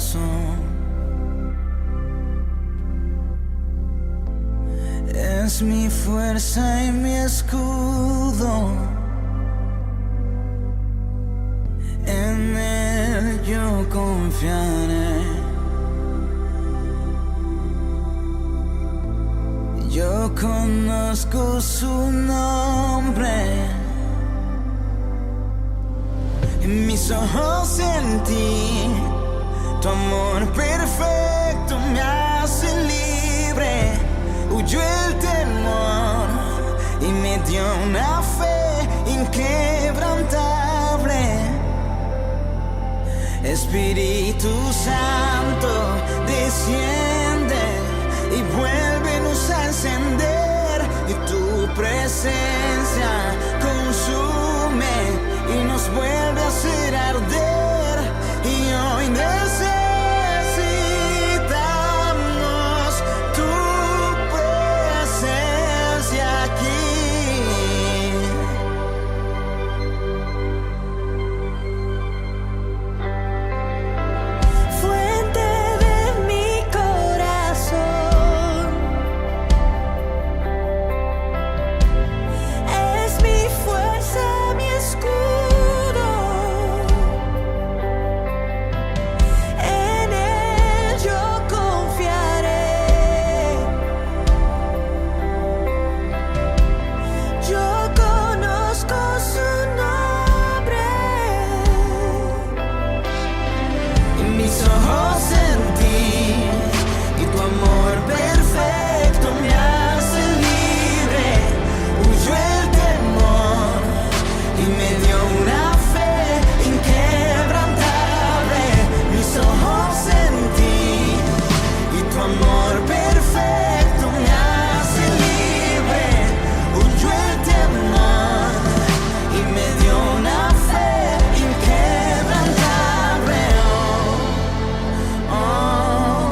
corazón. Es mi fuerza y mi escudo. En él yo confiaré. Yo conozco su nombre. Mis ojos en ti, tu amor perfecto me hace libre. Huyó el temor y me dio una fe inquebrantable. Espíritu Santo, desciende y vuélvenos a encender. Y tu presencia consume y nos vuelve a hacer arder. Y hoy necesitamos tu presencia aquí. Fuente de mi corazón, es mi fuerza, mi escudo. En él yo confiaré. Yo conozco su nombre. Y mis ojos en ti, y tu amor perfecto me hace libre. Huyó el temor y me dio una fe inquebrantable. Mis ojos en ti, y tu amor perfecto me hace libre. Huyó el temor y me dio una fe inquebrantable. Oh, oh,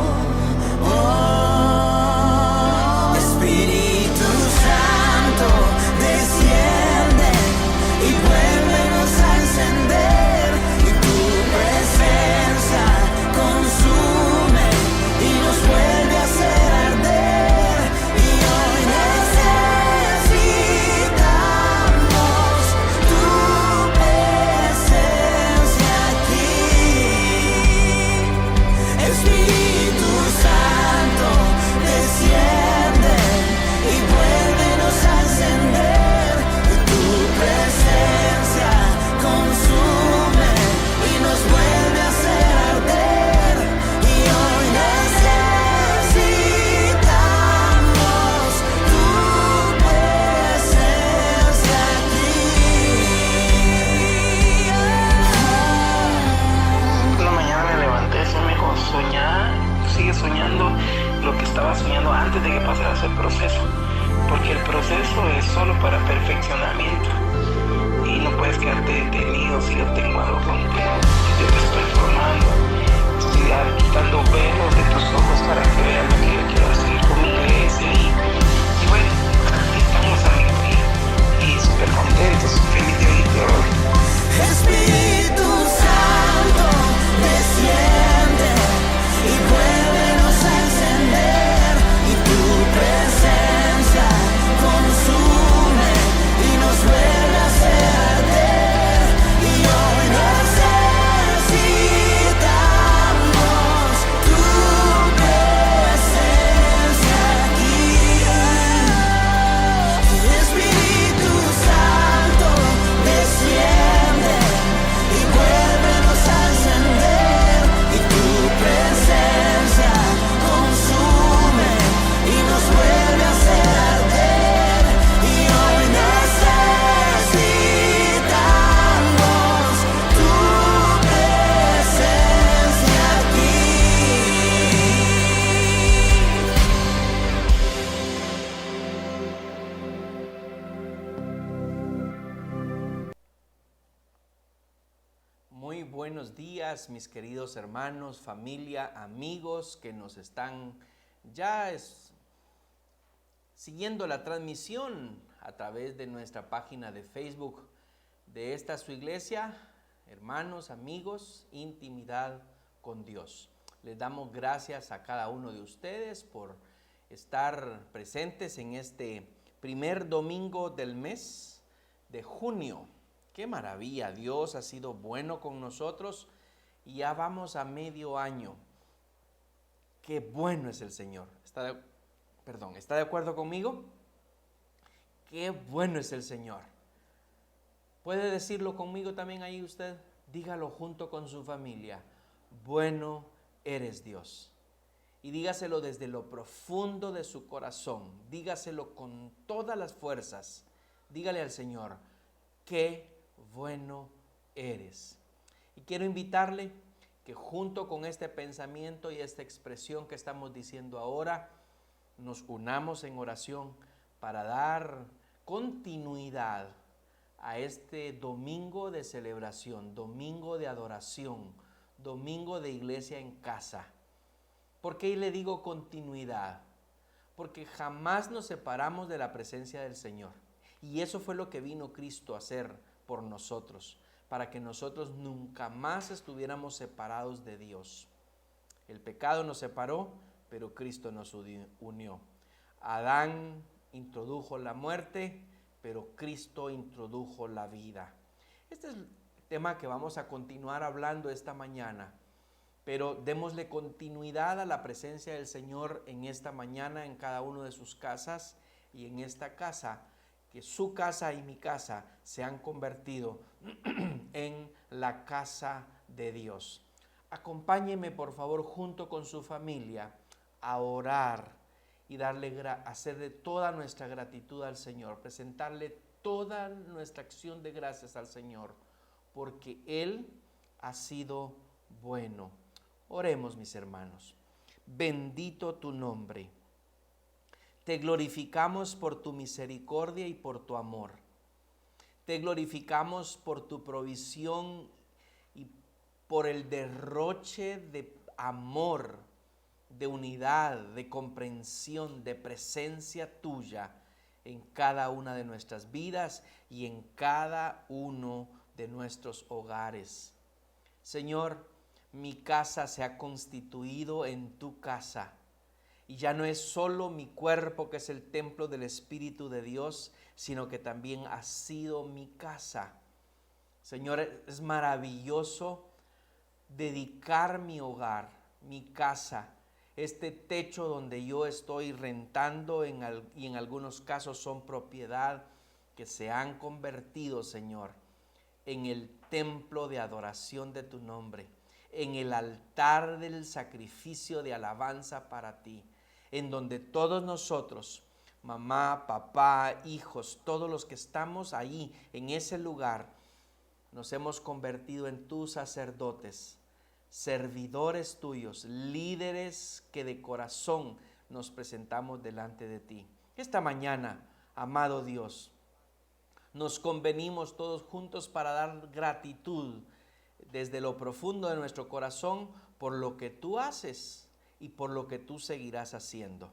oh. Espíritu Santo, desciende y vuélvenos a encender. Y tu presencia consume y nos vuelve a hacer arder. Y hoy necesitamos tu presencia aquí. Espíritu Santo, desciende y vuélvenos a encender. Y tu presencia consume y nos vuelve a hacer arder. Y hoy necesitamos tu presencia aquí. Una mañana me levanté, se me dijo, soñar, sigue soñando lo que estaba soñando antes de que pasara ese proceso, porque el proceso es solo para perfeccionamiento y no puedes quedarte detenido si yo tengo algo contigo. Yo te estoy formando, estoy quitando velos de tus ojos para que veas lo que yo quiero hacer con mi iglesia y bueno, aquí estamos, amigos, y súper contentos, feliz de oírte hoy. Espíritu Santo, desciende y vuélvenos a encender. Y tu presencia consume y nos vuelve a hacer arder. Y hoy necesitamos tu presencia aquí. Espíritu Santo, desciende y vuélvenos a encender. Y tu presencia consume y nos vuelve a hacer arder. Y hoy necesitamos tu presencia aquí. Muy buenos días, mis queridos hermanos, familia, amigos que nos están siguiendo la transmisión a través de nuestra página de Facebook de esta su iglesia, hermanos, amigos, intimidad con Dios. Les damos gracias a cada uno de ustedes por estar presentes en este primer domingo del mes de junio. ¡Qué maravilla! Dios ha sido bueno con nosotros y ya vamos a medio año. ¡Qué bueno es el Señor! ¿Está de acuerdo conmigo? ¡Qué bueno es el Señor! ¿Puede decirlo conmigo también ahí usted? Dígalo junto con su familia. Bueno eres Dios. Y dígaselo desde lo profundo de su corazón. Dígaselo con todas las fuerzas. Dígale al Señor, qué bueno eres. Y quiero invitarle que junto con este pensamiento y esta expresión que estamos diciendo ahora, nos unamos en oración para dar continuidad a este domingo de celebración, domingo de adoración, domingo de iglesia en casa. ¿Por qué le digo continuidad? Porque jamás nos separamos de la presencia del Señor. Y eso fue lo que vino Cristo a hacer por nosotros, para que nosotros nunca más estuviéramos separados de Dios. El pecado nos separó, pero Cristo nos unió. Adán introdujo la muerte, pero Cristo introdujo la vida. Este es el tema que vamos a continuar hablando esta mañana, pero démosle continuidad a la presencia del Señor en esta mañana, en cada uno de sus casas y en esta casa, que su casa y mi casa se han convertido en la casa de Dios. Acompáñeme por favor junto con su familia a orar y hacerle toda nuestra gratitud al Señor, presentarle toda nuestra acción de gracias al Señor, porque Él ha sido bueno. Oremos, mis hermanos. Bendito tu nombre. Te glorificamos por tu misericordia y por tu amor. Te glorificamos por tu provisión y por el derroche de amor, de unidad, de comprensión, de presencia tuya en cada una de nuestras vidas y en cada uno de nuestros hogares. Señor, mi casa se ha constituido en tu casa y ya no es solo mi cuerpo que es el templo del Espíritu de Dios, sino que también ha sido mi casa. Señor, es maravilloso dedicar mi hogar, mi casa, este techo donde yo estoy rentando y en algunos casos son propiedad, que se han convertido, Señor, en el templo de adoración de tu nombre, en el altar del sacrificio de alabanza para ti, en donde todos nosotros, mamá, papá, hijos, todos los que estamos ahí en ese lugar, nos hemos convertido en tus sacerdotes, servidores tuyos, líderes que de corazón nos presentamos delante de ti. Esta mañana, amado Dios, nos convenimos todos juntos para dar gratitud desde lo profundo de nuestro corazón por lo que tú haces y por lo que tú seguirás haciendo.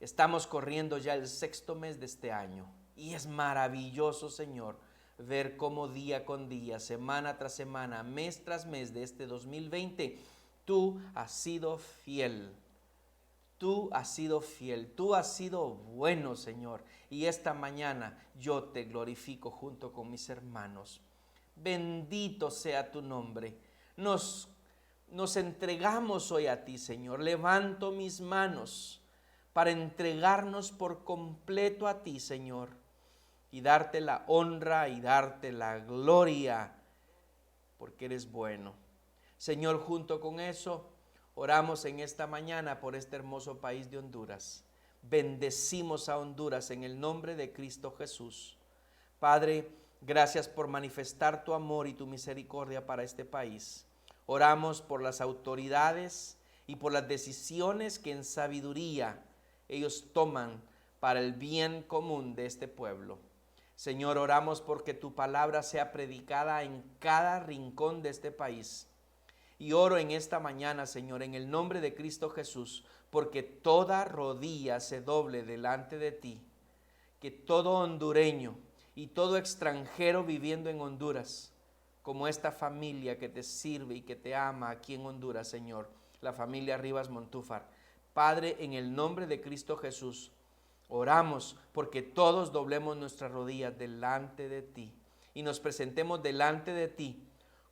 Estamos corriendo ya el 6º mes de este año y es maravilloso, Señor, ver cómo día con día, semana tras semana, mes tras mes de este 2020, tú has sido fiel. Tú has sido fiel, tú has sido bueno, Señor. Y esta mañana yo te glorifico junto con mis hermanos. Bendito sea tu nombre. Nos entregamos hoy a ti, Señor. Levanto mis manos para entregarnos por completo a ti, Señor, y darte la honra y darte la gloria, porque eres bueno. Señor, junto con eso, oramos en esta mañana por este hermoso país de Honduras. Bendecimos a Honduras en el nombre de Cristo Jesús. Padre, gracias por manifestar tu amor y tu misericordia para este país. Oramos por las autoridades y por las decisiones que en sabiduría ellos toman para el bien común de este pueblo. Señor, oramos porque tu palabra sea predicada en cada rincón de este país. Y oro en esta mañana, Señor, en el nombre de Cristo Jesús, porque toda rodilla se doble delante de ti, que todo hondureño y todo extranjero viviendo en Honduras, como esta familia que te sirve y que te ama aquí en Honduras, Señor, la familia Rivas Montúfar. Padre, en el nombre de Cristo Jesús, oramos porque todos doblemos nuestras rodillas delante de ti y nos presentemos delante de ti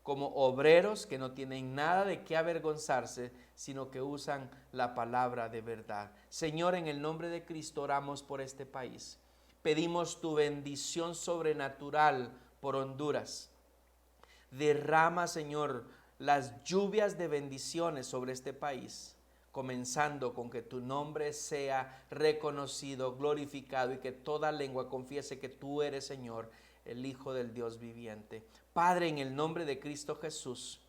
como obreros que no tienen nada de qué avergonzarse, sino que usan la palabra de verdad. Señor, en el nombre de Cristo oramos por este país. Pedimos tu bendición sobrenatural por Honduras. Derrama, Señor, las lluvias de bendiciones sobre este país, comenzando con que tu nombre sea reconocido, glorificado y que toda lengua confiese que tú eres, Señor, el Hijo del Dios viviente. Padre, en el nombre de Cristo Jesús,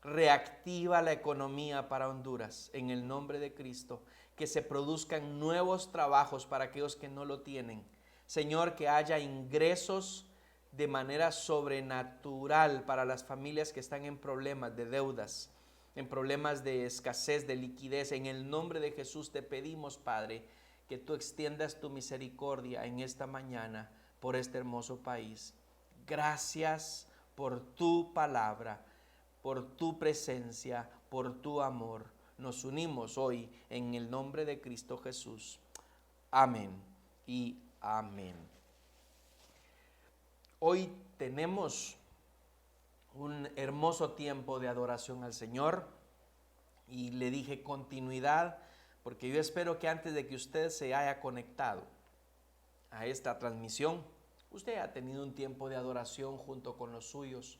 reactiva la economía para Honduras, en el nombre de Cristo, que se produzcan nuevos trabajos para aquellos que no lo tienen. Señor, que haya ingresos de manera sobrenatural para las familias que están en problemas de deudas, en problemas de escasez, de liquidez. En el nombre de Jesús te pedimos, Padre, que tú extiendas tu misericordia en esta mañana por este hermoso país. Gracias por tu palabra, por tu presencia, por tu amor. Nos unimos hoy en el nombre de Cristo Jesús. Amén y amén. Hoy tenemos un hermoso tiempo de adoración al Señor y le dije continuidad porque yo espero que antes de que usted se haya conectado a esta transmisión, usted ha tenido un tiempo de adoración junto con los suyos,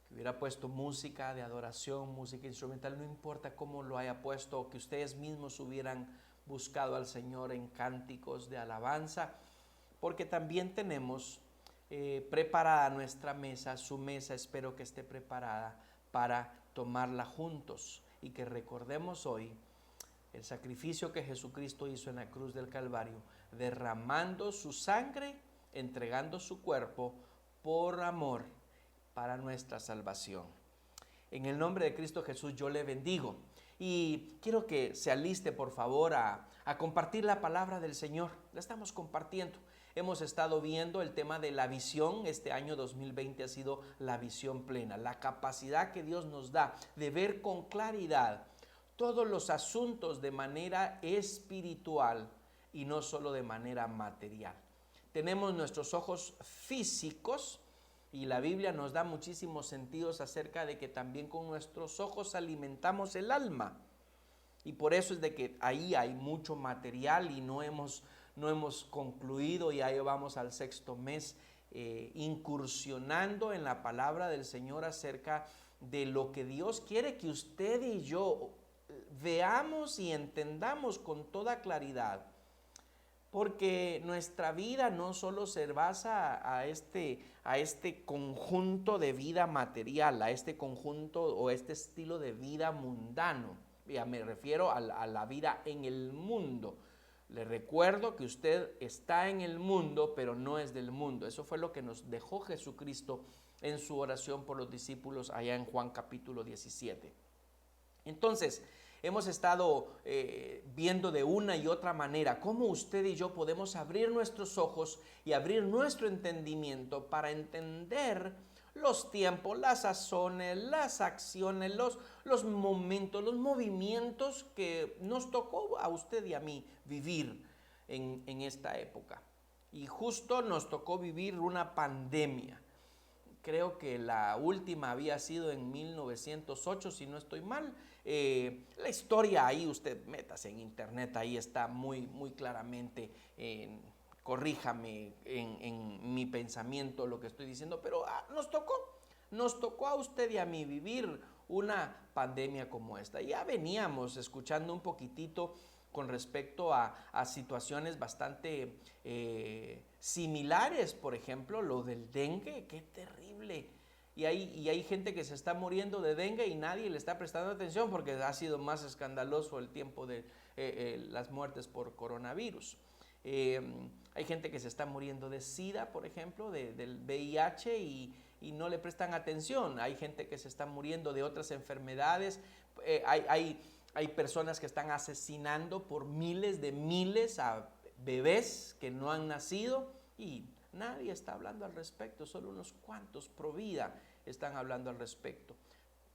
que hubiera puesto música de adoración, música instrumental, no importa cómo lo haya puesto, que ustedes mismos hubieran buscado al Señor en cánticos de alabanza, porque también tenemos preparada nuestra mesa, su mesa espero que esté preparada para tomarla juntos y que recordemos hoy el sacrificio que Jesucristo hizo en la cruz del Calvario, derramando su sangre, entregando su cuerpo por amor para nuestra salvación. En el nombre de Cristo Jesús yo le bendigo y quiero que se aliste por favor a compartir la palabra del Señor. La estamos compartiendo. Hemos estado viendo el tema de la visión. Este año 2020 ha sido la visión plena, la capacidad que Dios nos da de ver con claridad todos los asuntos de manera espiritual y no solo de manera material. Tenemos nuestros ojos físicos y la Biblia nos da muchísimos sentidos acerca de que también con nuestros ojos alimentamos el alma. Y por eso es de que ahí hay mucho material y no hemos concluido, ya llevamos al 6º mes incursionando en la palabra del Señor acerca de lo que Dios quiere que usted y yo veamos y entendamos con toda claridad. Porque nuestra vida no solo se basa a este conjunto de vida material, a este conjunto o este estilo de vida mundano. Ya me refiero a la vida en el mundo. Le recuerdo que usted está en el mundo, pero no es del mundo. Eso fue lo que nos dejó Jesucristo en su oración por los discípulos allá en Juan capítulo 17. Entonces, hemos estado viendo de una y otra manera cómo usted y yo podemos abrir nuestros ojos y abrir nuestro entendimiento para entender los tiempos, las sazones, las acciones, los momentos, los movimientos que nos tocó a usted y a mí vivir en esta época. Y justo nos tocó vivir una pandemia. Creo que la última había sido en 1908, si no estoy mal. La historia ahí, usted métase en internet, ahí está muy, muy claramente, corríjame en mi pensamiento lo que estoy diciendo, pero nos tocó a usted y a mí vivir una pandemia como esta. Ya veníamos escuchando un poquitito con respecto a situaciones bastante similares, por ejemplo, lo del dengue, qué terrible. Y hay gente que se está muriendo de dengue y nadie le está prestando atención porque ha sido más escandaloso el tiempo de las muertes por coronavirus. Hay gente que se está muriendo de SIDA, por ejemplo, del VIH y no le prestan atención. Hay gente que se está muriendo de otras enfermedades. Hay personas que están asesinando por miles a bebés que no han nacido y nadie está hablando al respecto, solo unos cuantos pro vida están hablando al respecto.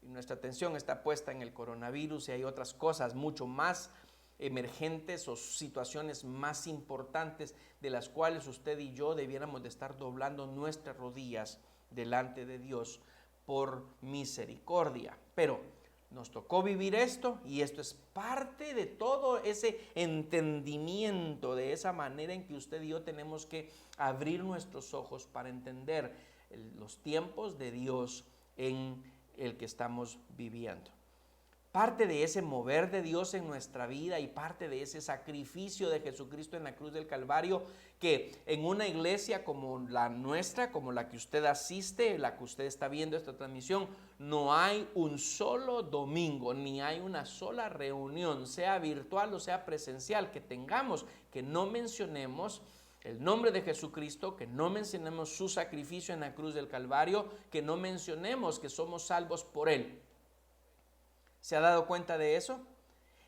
nuestra atención está puesta en el coronavirus y hay otras cosas mucho más emergentes o situaciones más importantes de las cuales usted y yo debiéramos de estar doblando nuestras rodillas delante de Dios por misericordia. Pero nos tocó vivir esto y esto es parte de todo ese entendimiento, de esa manera en que usted y yo tenemos que abrir nuestros ojos para entender los tiempos de Dios en el que estamos viviendo. Parte de ese mover de Dios en nuestra vida y parte de ese sacrificio de Jesucristo en la cruz del Calvario, que en una iglesia como la nuestra, como la que usted asiste, la que usted está viendo esta transmisión, no hay un solo domingo, ni hay una sola reunión, sea virtual o sea presencial, que tengamos, que no mencionemos el nombre de Jesucristo, que no mencionemos su sacrificio en la cruz del Calvario, que no mencionemos que somos salvos por Él. ¿Se ha dado cuenta de eso?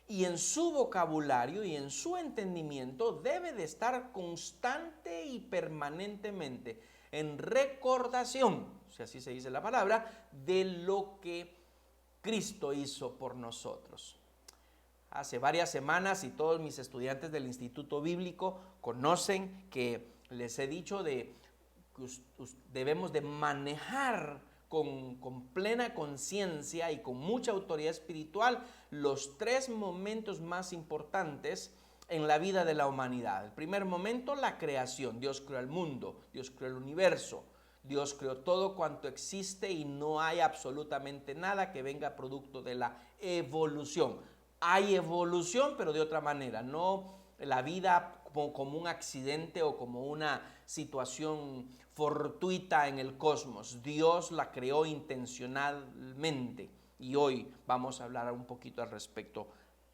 Y en su vocabulario y en su entendimiento debe de estar constante y permanentemente en recordación, si así se dice la palabra, de lo que Cristo hizo por nosotros. Hace varias semanas, y todos mis estudiantes del Instituto Bíblico conocen que les he dicho de que debemos de manejar con plena conciencia y con mucha autoridad espiritual los tres momentos más importantes en la vida de la humanidad. El primer momento, la creación. Dios creó el mundo, Dios creó el universo, Dios creó todo cuanto existe y no hay absolutamente nada que venga producto de la evolución. Hay evolución, pero de otra manera, no la vida como un accidente o como una situación fortuita en el cosmos. Dios la creó intencionalmente y hoy vamos a hablar un poquito al respecto,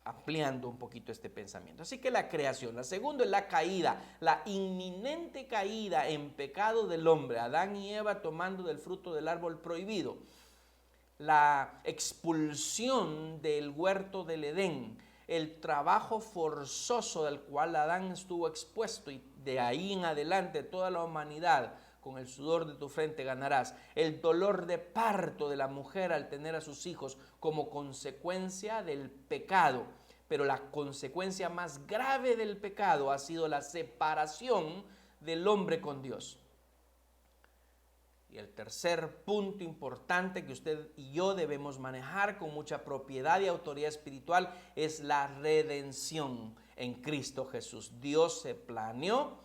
ampliando un poquito este pensamiento. Así que la creación. La segunda es la caída, la inminente caída en pecado del hombre, Adán y Eva tomando del fruto del árbol prohibido. La expulsión del huerto del Edén, el trabajo forzoso del cual Adán estuvo expuesto y de ahí en adelante toda la humanidad, con el sudor de tu frente ganarás, el dolor de parto de la mujer al tener a sus hijos como consecuencia del pecado, pero la consecuencia más grave del pecado ha sido la separación del hombre con Dios. Y el tercer punto importante que usted y yo debemos manejar con mucha propiedad y autoridad espiritual es la redención en Cristo Jesús. Dios se planeó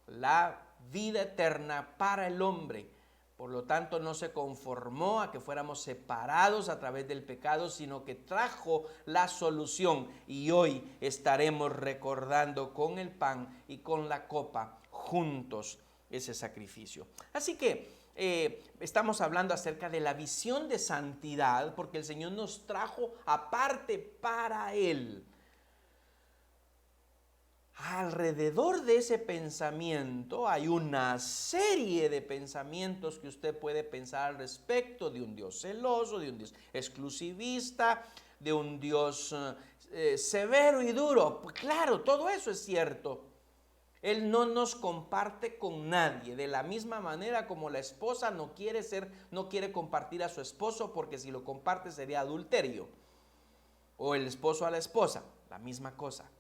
la vida eterna para el hombre. Por lo tanto, no se conformó a que fuéramos separados a través del pecado, sino que trajo la solución. Y hoy estaremos recordando con el pan y con la copa juntos ese sacrificio. Así que estamos hablando acerca de la visión de santidad, porque el Señor nos trajo aparte para Él. Alrededor de ese pensamiento hay una serie de pensamientos que usted puede pensar al respecto de un Dios celoso, de un Dios exclusivista, de un Dios severo y duro. Pues claro, todo eso es cierto. Él no nos comparte con nadie, de la misma manera como la esposa no quiere compartir a su esposo, porque si lo comparte sería adulterio, o el esposo a la esposa, la misma cosa.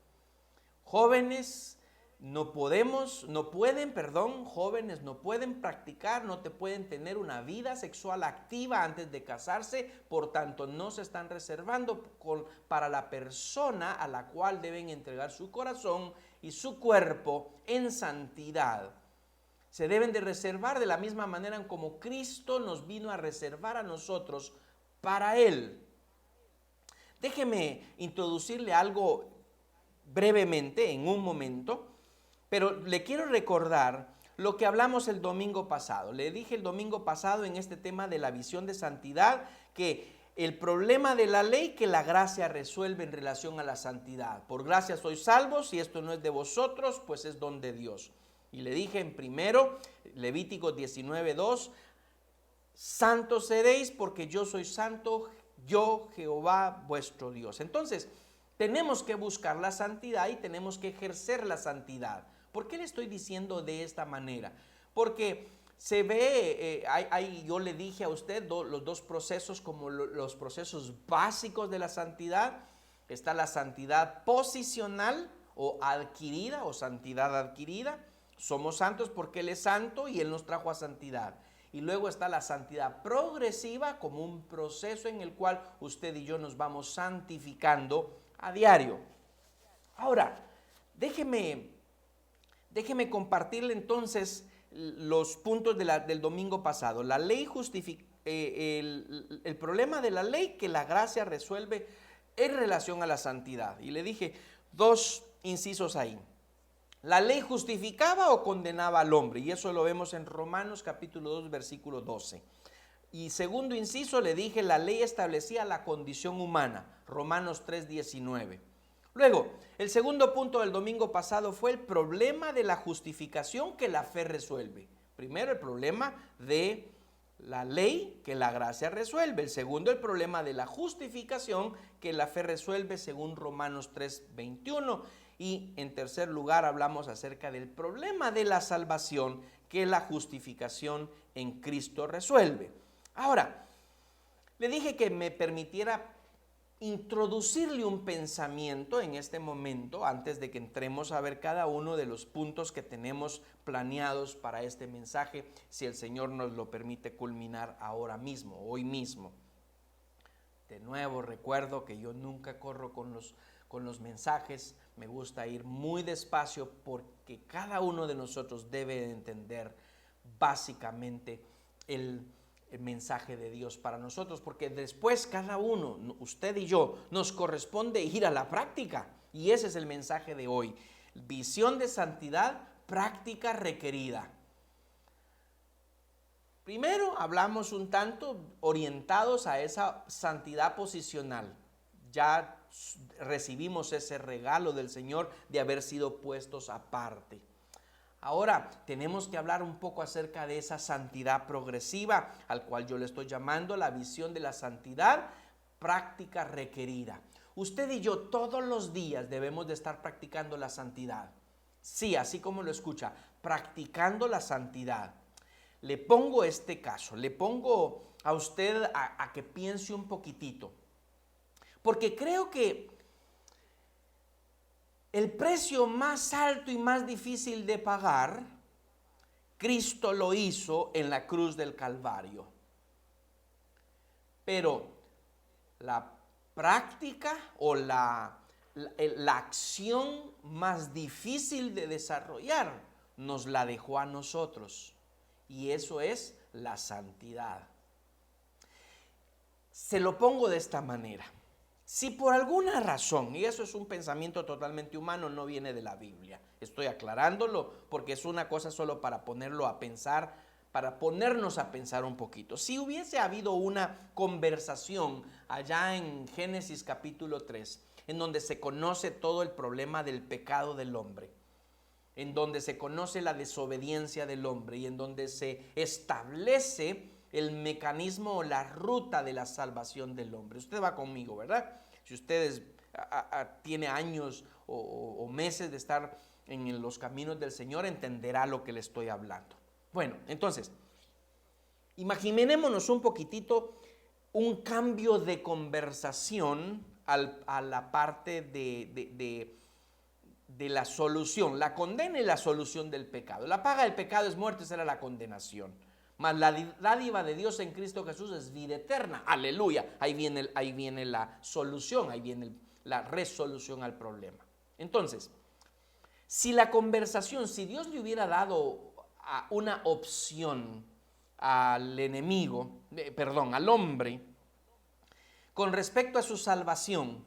Jóvenes no pueden practicar, no te pueden tener una vida sexual activa antes de casarse, por tanto no se están reservando para la persona a la cual deben entregar su corazón y su cuerpo en santidad. Se deben de reservar de la misma manera en como Cristo nos vino a reservar a nosotros para Él. Déjeme introducirle algo brevemente en un momento, pero le quiero recordar lo que hablamos el domingo pasado. Le dije el domingo pasado en este tema de la visión de santidad que el problema de la ley que la gracia resuelve en relación a la santidad. Por gracia sois salvos, y esto no es de vosotros, pues es don de Dios. Y le dije en primero, Levítico 19:2, santos seréis porque yo soy santo, yo Jehová vuestro Dios. Entonces, tenemos que buscar la santidad y tenemos que ejercer la santidad. ¿Por qué le estoy diciendo de esta manera? Porque se ve, yo le dije a usted los dos procesos como los procesos básicos de la santidad. Está la santidad posicional o adquirida o santidad adquirida. Somos santos porque Él es santo y Él nos trajo a santidad. Y luego está la santidad progresiva como un proceso en el cual usted y yo nos vamos santificando a diario. Ahora, déjeme compartirle entonces los puntos del domingo pasado. La ley justifica, el problema de la ley que la gracia resuelve en relación a la santidad. Y le dije dos incisos ahí. ¿La ley justificaba o condenaba al hombre? Y eso lo vemos en Romanos capítulo 2, versículo 12. Y segundo inciso, le dije, la ley establecía la condición humana. Romanos 3, 19. Luego, el segundo punto del domingo pasado fue el problema de la justificación que la fe resuelve. Primero, el problema de la ley que la gracia resuelve. El segundo, el problema de la justificación que la fe resuelve según Romanos 3, 21. Y en tercer lugar, hablamos acerca del problema de la salvación que la justificación en Cristo resuelve. Ahora, le dije que me permitiera introducirle un pensamiento en este momento antes de que entremos a ver cada uno de los puntos que tenemos planeados para este mensaje, si el Señor nos lo permite culminar ahora mismo, hoy mismo. De nuevo, recuerdo que yo nunca corro con los mensajes, me gusta ir muy despacio porque cada uno de nosotros debe entender básicamente el mensaje de Dios para nosotros, porque después cada uno, usted y yo, nos corresponde ir a la práctica, y ese es el mensaje de hoy. Visión de santidad, práctica requerida. Primero hablamos un tanto orientados a esa santidad posicional. Ya recibimos ese regalo del Señor de haber sido puestos aparte. Ahora tenemos que hablar un poco acerca de esa santidad progresiva, al cual yo le estoy llamando la visión de la santidad, práctica requerida. Usted y yo todos los días debemos de estar practicando la santidad. Sí, así como lo escucha, practicando la santidad. Le pongo este caso, le pongo a usted a que piense un poquitito, porque creo que el precio más alto y más difícil de pagar, Cristo lo hizo en la cruz del Calvario. Pero la práctica o la acción más difícil de desarrollar nos la dejó a nosotros. Y eso es la santidad. Se lo pongo de esta manera. Si por alguna razón, y eso es un pensamiento totalmente humano, no viene de la Biblia, estoy aclarándolo porque es una cosa solo para ponerlo a pensar, para ponernos a pensar un poquito. Si hubiese habido una conversación allá en Génesis capítulo 3, en donde se conoce todo el problema del pecado del hombre, en donde se conoce la desobediencia del hombre y en donde se establece el mecanismo o la ruta de la salvación del hombre. Usted va conmigo, ¿verdad? Si usted tiene años o meses de estar en los caminos del Señor, entenderá lo que le estoy hablando. Bueno, entonces, imaginémonos un poquitito un cambio de conversación a la parte de la solución, la condena y la solución del pecado. La paga del pecado es muerte, esa era la condenación. Mas la dádiva de Dios en Cristo Jesús es vida eterna. Aleluya. Ahí viene la solución, ahí viene la resolución al problema. Entonces, si la conversación, si Dios le hubiera dado una opción al enemigo, al hombre, con respecto a su salvación,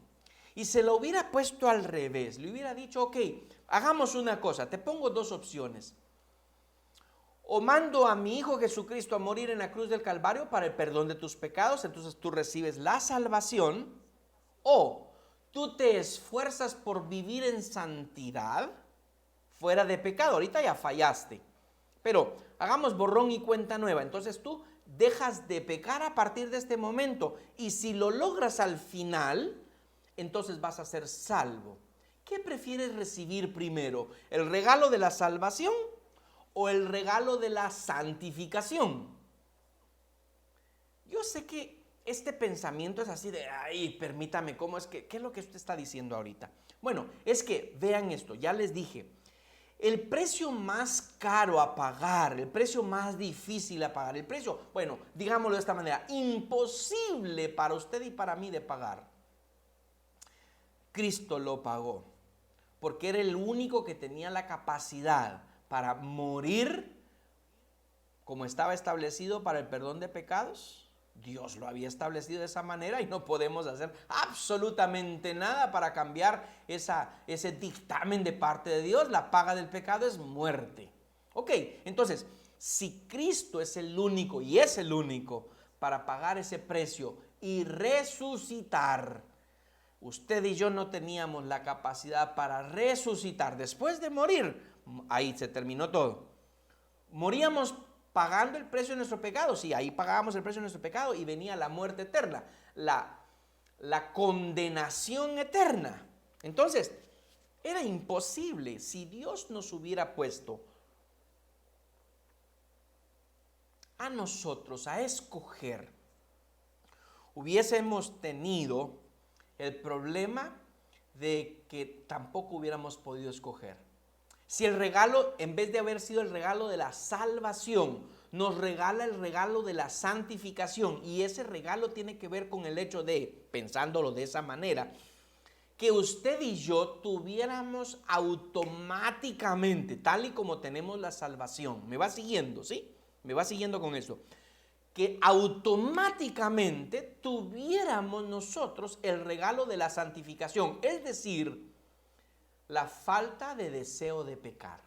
y se lo hubiera puesto al revés, le hubiera dicho, ok, hagamos una cosa, te pongo dos opciones. O mando a mi Hijo Jesucristo a morir en la cruz del Calvario para el perdón de tus pecados, entonces tú recibes la salvación, o tú te esfuerzas por vivir en santidad, fuera de pecado. Ahorita ya fallaste, pero hagamos borrón y cuenta nueva. Entonces tú dejas de pecar a partir de este momento, y si lo logras al final, entonces vas a ser salvo. ¿Qué prefieres recibir primero? ¿El regalo de la salvación o el regalo de la santificación? Yo sé que este pensamiento es así de, ay, permítame, ¿cómo es que, qué es lo que usted está diciendo ahorita? Bueno, es que vean esto, ya les dije, el precio más caro a pagar, el precio más difícil a pagar, el precio, bueno, digámoslo de esta manera, imposible para usted y para mí de pagar. Cristo lo pagó, porque era el único que tenía la capacidad para morir como estaba establecido para el perdón de pecados. Dios lo había establecido de esa manera y no podemos hacer absolutamente nada para cambiar ese dictamen de parte de Dios. La paga del pecado es muerte. Ok, entonces, si Cristo es el único y es el único para pagar ese precio y resucitar, usted y yo no teníamos la capacidad para resucitar después de morir. Ahí se terminó todo. Moríamos pagando el precio de nuestro pecado. Sí, ahí pagábamos el precio de nuestro pecado y venía la muerte eterna, la condenación eterna. Entonces, era imposible. Si Dios nos hubiera puesto a nosotros a escoger, hubiésemos tenido el problema de que tampoco hubiéramos podido escoger. Si el regalo, en vez de haber sido el regalo de la salvación, nos regala el regalo de la santificación, y ese regalo tiene que ver con el hecho de, pensándolo de esa manera, que usted y yo tuviéramos automáticamente, tal y como tenemos la salvación. ¿Me va siguiendo? ¿Sí? ¿Me va siguiendo con eso? Que automáticamente tuviéramos nosotros el regalo de la santificación, es decir, la falta de deseo de pecar.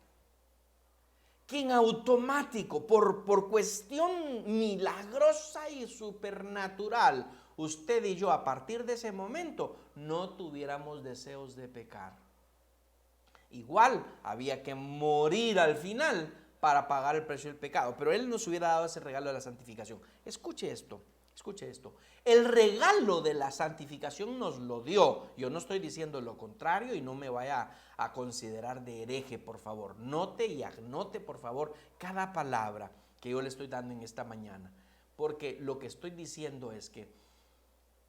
Que en automático, por cuestión milagrosa y supernatural, usted y yo a partir de ese momento no tuviéramos deseos de pecar. Igual había que morir al final para pagar el precio del pecado, pero Él nos hubiera dado ese regalo de la santificación. Escuche esto. Escuche esto, el regalo de la santificación nos lo dio. Yo no estoy diciendo lo contrario y no me vaya a considerar de hereje, por favor. Note y anote, por favor, cada palabra que yo le estoy dando en esta mañana. Porque lo que estoy diciendo es que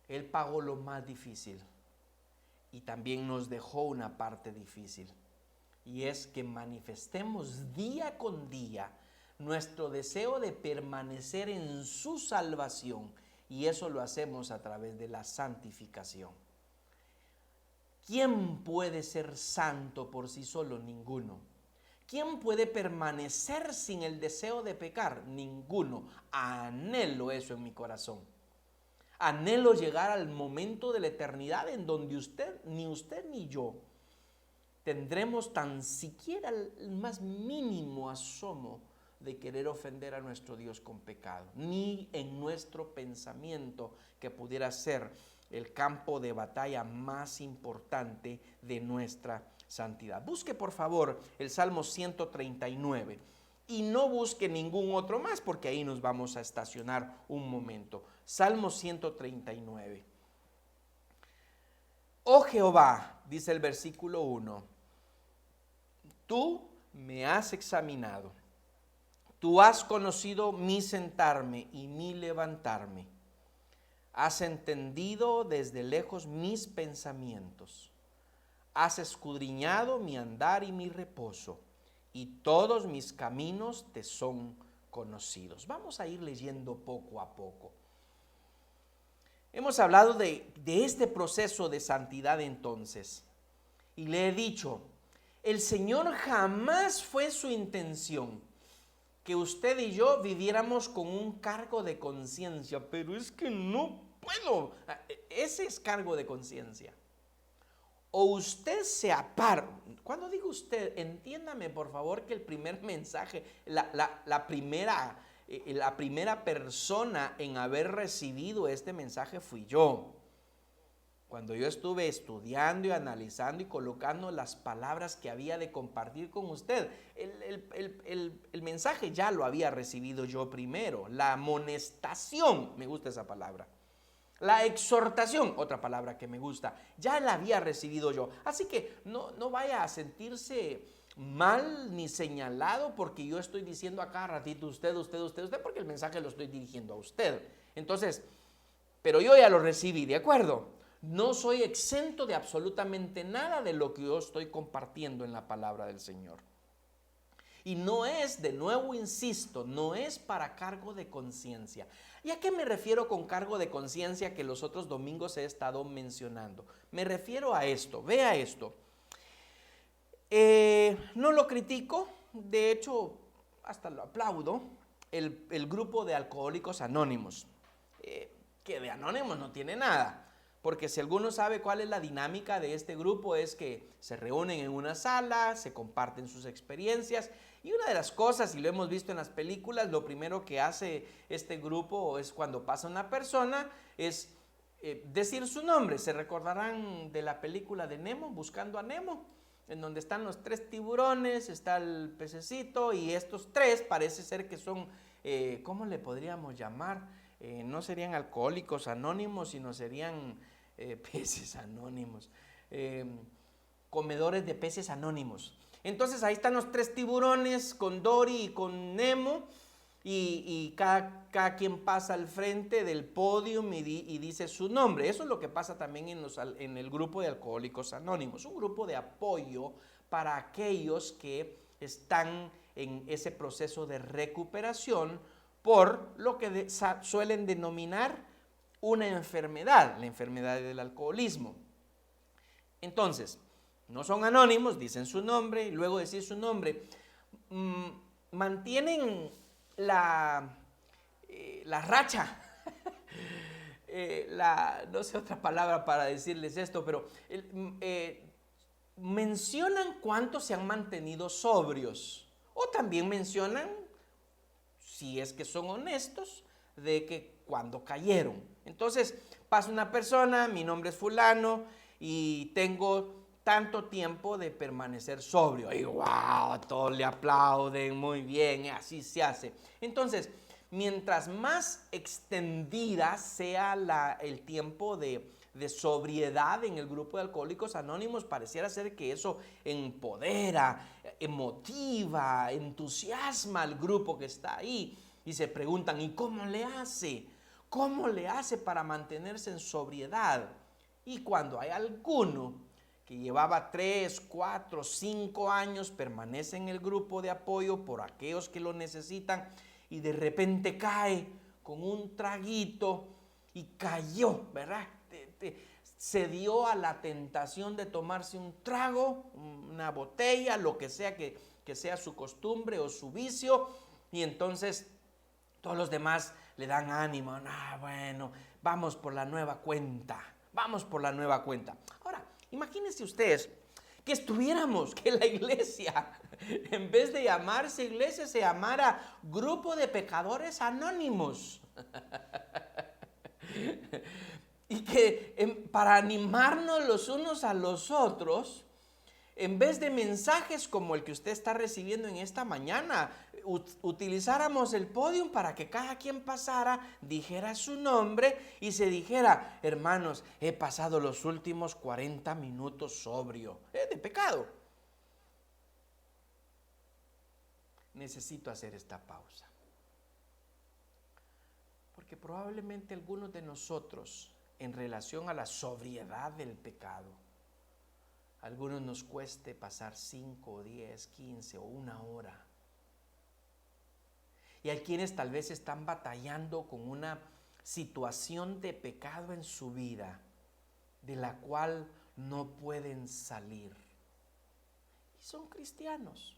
Él pagó lo más difícil y también nos dejó una parte difícil. Y es que manifestemos día con día nuestro deseo de permanecer en su salvación, y eso lo hacemos a través de la santificación. ¿Quién puede ser santo por sí solo? Ninguno. ¿Quién puede permanecer sin el deseo de pecar? Ninguno. Anhelo eso en mi corazón. Anhelo llegar al momento de la eternidad en donde usted ni yo tendremos tan siquiera el más mínimo asomo de querer ofender a nuestro Dios con pecado, ni en nuestro pensamiento que pudiera ser el campo de batalla más importante de nuestra santidad. Busque por favor el Salmo 139 y no busque ningún otro más, porque ahí nos vamos a estacionar un momento. Salmo 139. Oh Jehová, dice el versículo 1, tú me has examinado. Tú has conocido mi sentarme y mi levantarme. Has entendido desde lejos mis pensamientos. Has escudriñado mi andar y mi reposo, y todos mis caminos te son conocidos. Vamos a ir leyendo poco a poco. Hemos hablado de este proceso de santidad entonces, y le he dicho, el Señor jamás fue su intención que usted y yo viviéramos con un cargo de conciencia, pero es que no puedo. Ese es cargo de conciencia. O usted se aparta. Cuando digo usted, entiéndame por favor que el primer mensaje, la primera persona en haber recibido este mensaje fui yo. Cuando yo estuve estudiando y analizando y colocando las palabras que había de compartir con usted, el mensaje ya lo había recibido yo primero. La amonestación, me gusta esa palabra. La exhortación, otra palabra que me gusta, ya la había recibido yo. Así que no vaya a sentirse mal ni señalado, porque yo estoy diciendo a cada ratito usted, porque el mensaje lo estoy dirigiendo a usted. Entonces, pero yo ya lo recibí, ¿de acuerdo? No soy exento de absolutamente nada de lo que yo estoy compartiendo en la palabra del Señor. Y no es, de nuevo insisto, no es para cargo de conciencia. ¿Y a qué me refiero con cargo de conciencia que los otros domingos he estado mencionando? Me refiero a esto, vea esto. No lo critico, de hecho, hasta lo aplaudo, el grupo de Alcohólicos Anónimos, que de anónimos no tiene nada. Porque si alguno sabe cuál es la dinámica de este grupo, es que se reúnen en una sala, se comparten sus experiencias, y una de las cosas, y lo hemos visto en las películas, lo primero que hace este grupo es cuando pasa una persona, es decir su nombre. Se recordarán de la película de Nemo, Buscando a Nemo, en donde están los 3 tiburones, está el pececito, y estos 3 parece ser que son, ¿cómo le podríamos llamar? No serían alcohólicos anónimos, sino serían peces anónimos, comedores de peces anónimos. Entonces ahí están los 3 tiburones con Dory y con Nemo, y cada quien pasa al frente del podio y dice su nombre. Eso es lo que pasa también en el grupo de Alcohólicos Anónimos, un grupo de apoyo para aquellos que están en ese proceso de recuperación por lo que suelen denominar una enfermedad, la enfermedad del alcoholismo. Entonces, no son anónimos, dicen su nombre, y luego de decir su nombre, mantienen la racha, no sé otra palabra para decirles esto, pero mencionan cuántos se han mantenido sobrios, o también mencionan, si es que son honestos, de que cuando cayeron. Entonces pasa una persona, mi nombre es fulano y tengo tanto tiempo de permanecer sobrio. Y wow, todos le aplauden, muy bien, así se hace. Entonces, mientras más extendida sea el tiempo de sobriedad en el grupo de Alcohólicos Anónimos, pareciera ser que eso empodera, motiva, entusiasma al grupo que está ahí. Y se preguntan, ¿y cómo le hace? ¿Cómo le hace para mantenerse en sobriedad? Y cuando hay alguno que llevaba 3, 4, 5 años, permanece en el grupo de apoyo por aquellos que lo necesitan, y de repente cae con un traguito y cayó, ¿verdad? Se dio a la tentación de tomarse un trago, una botella, lo que sea que sea su costumbre o su vicio, y entonces todos los demás le dan ánimo. Bueno, vamos por la nueva cuenta, vamos por la nueva cuenta. Ahora, imagínense ustedes que la iglesia, en vez de llamarse iglesia, se llamara Grupo de Pecadores Anónimos. Y que para animarnos los unos a los otros, en vez de mensajes como el que usted está recibiendo en esta mañana, utilizáramos el podio para que cada quien pasara, dijera su nombre y se dijera, hermanos, he pasado los últimos 40 minutos sobrio, de pecado. Necesito hacer esta pausa, porque probablemente algunos de nosotros, en relación a la sobriedad del pecado, a algunos nos cueste pasar 5, 10, 15 o 1 hora. Y hay quienes tal vez están batallando con una situación de pecado en su vida, de la cual no pueden salir. Y son cristianos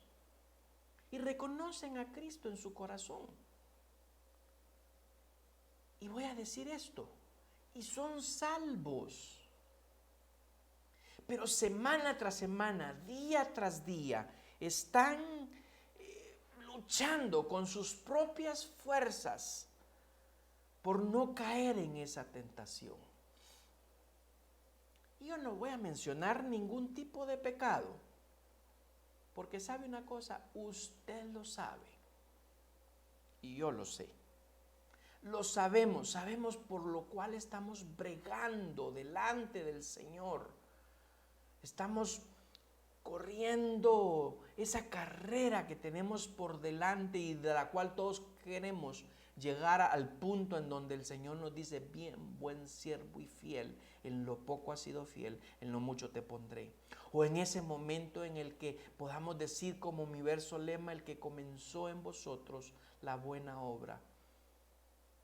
y reconocen a Cristo en su corazón. Y voy a decir esto, y son salvos. Pero semana tras semana, día tras día, están luchando con sus propias fuerzas por no caer en esa tentación. Y yo no voy a mencionar ningún tipo de pecado, porque sabe una cosa, usted lo sabe y yo lo sé. Lo sabemos por lo cual estamos bregando delante del Señor. Estamos corriendo esa carrera que tenemos por delante y de la cual todos queremos llegar al punto en donde el Señor nos dice: bien, buen siervo y fiel, en lo poco has sido fiel, en lo mucho te pondré. O en ese momento en el que podamos decir como mi verso lema: el que comenzó en vosotros la buena obra,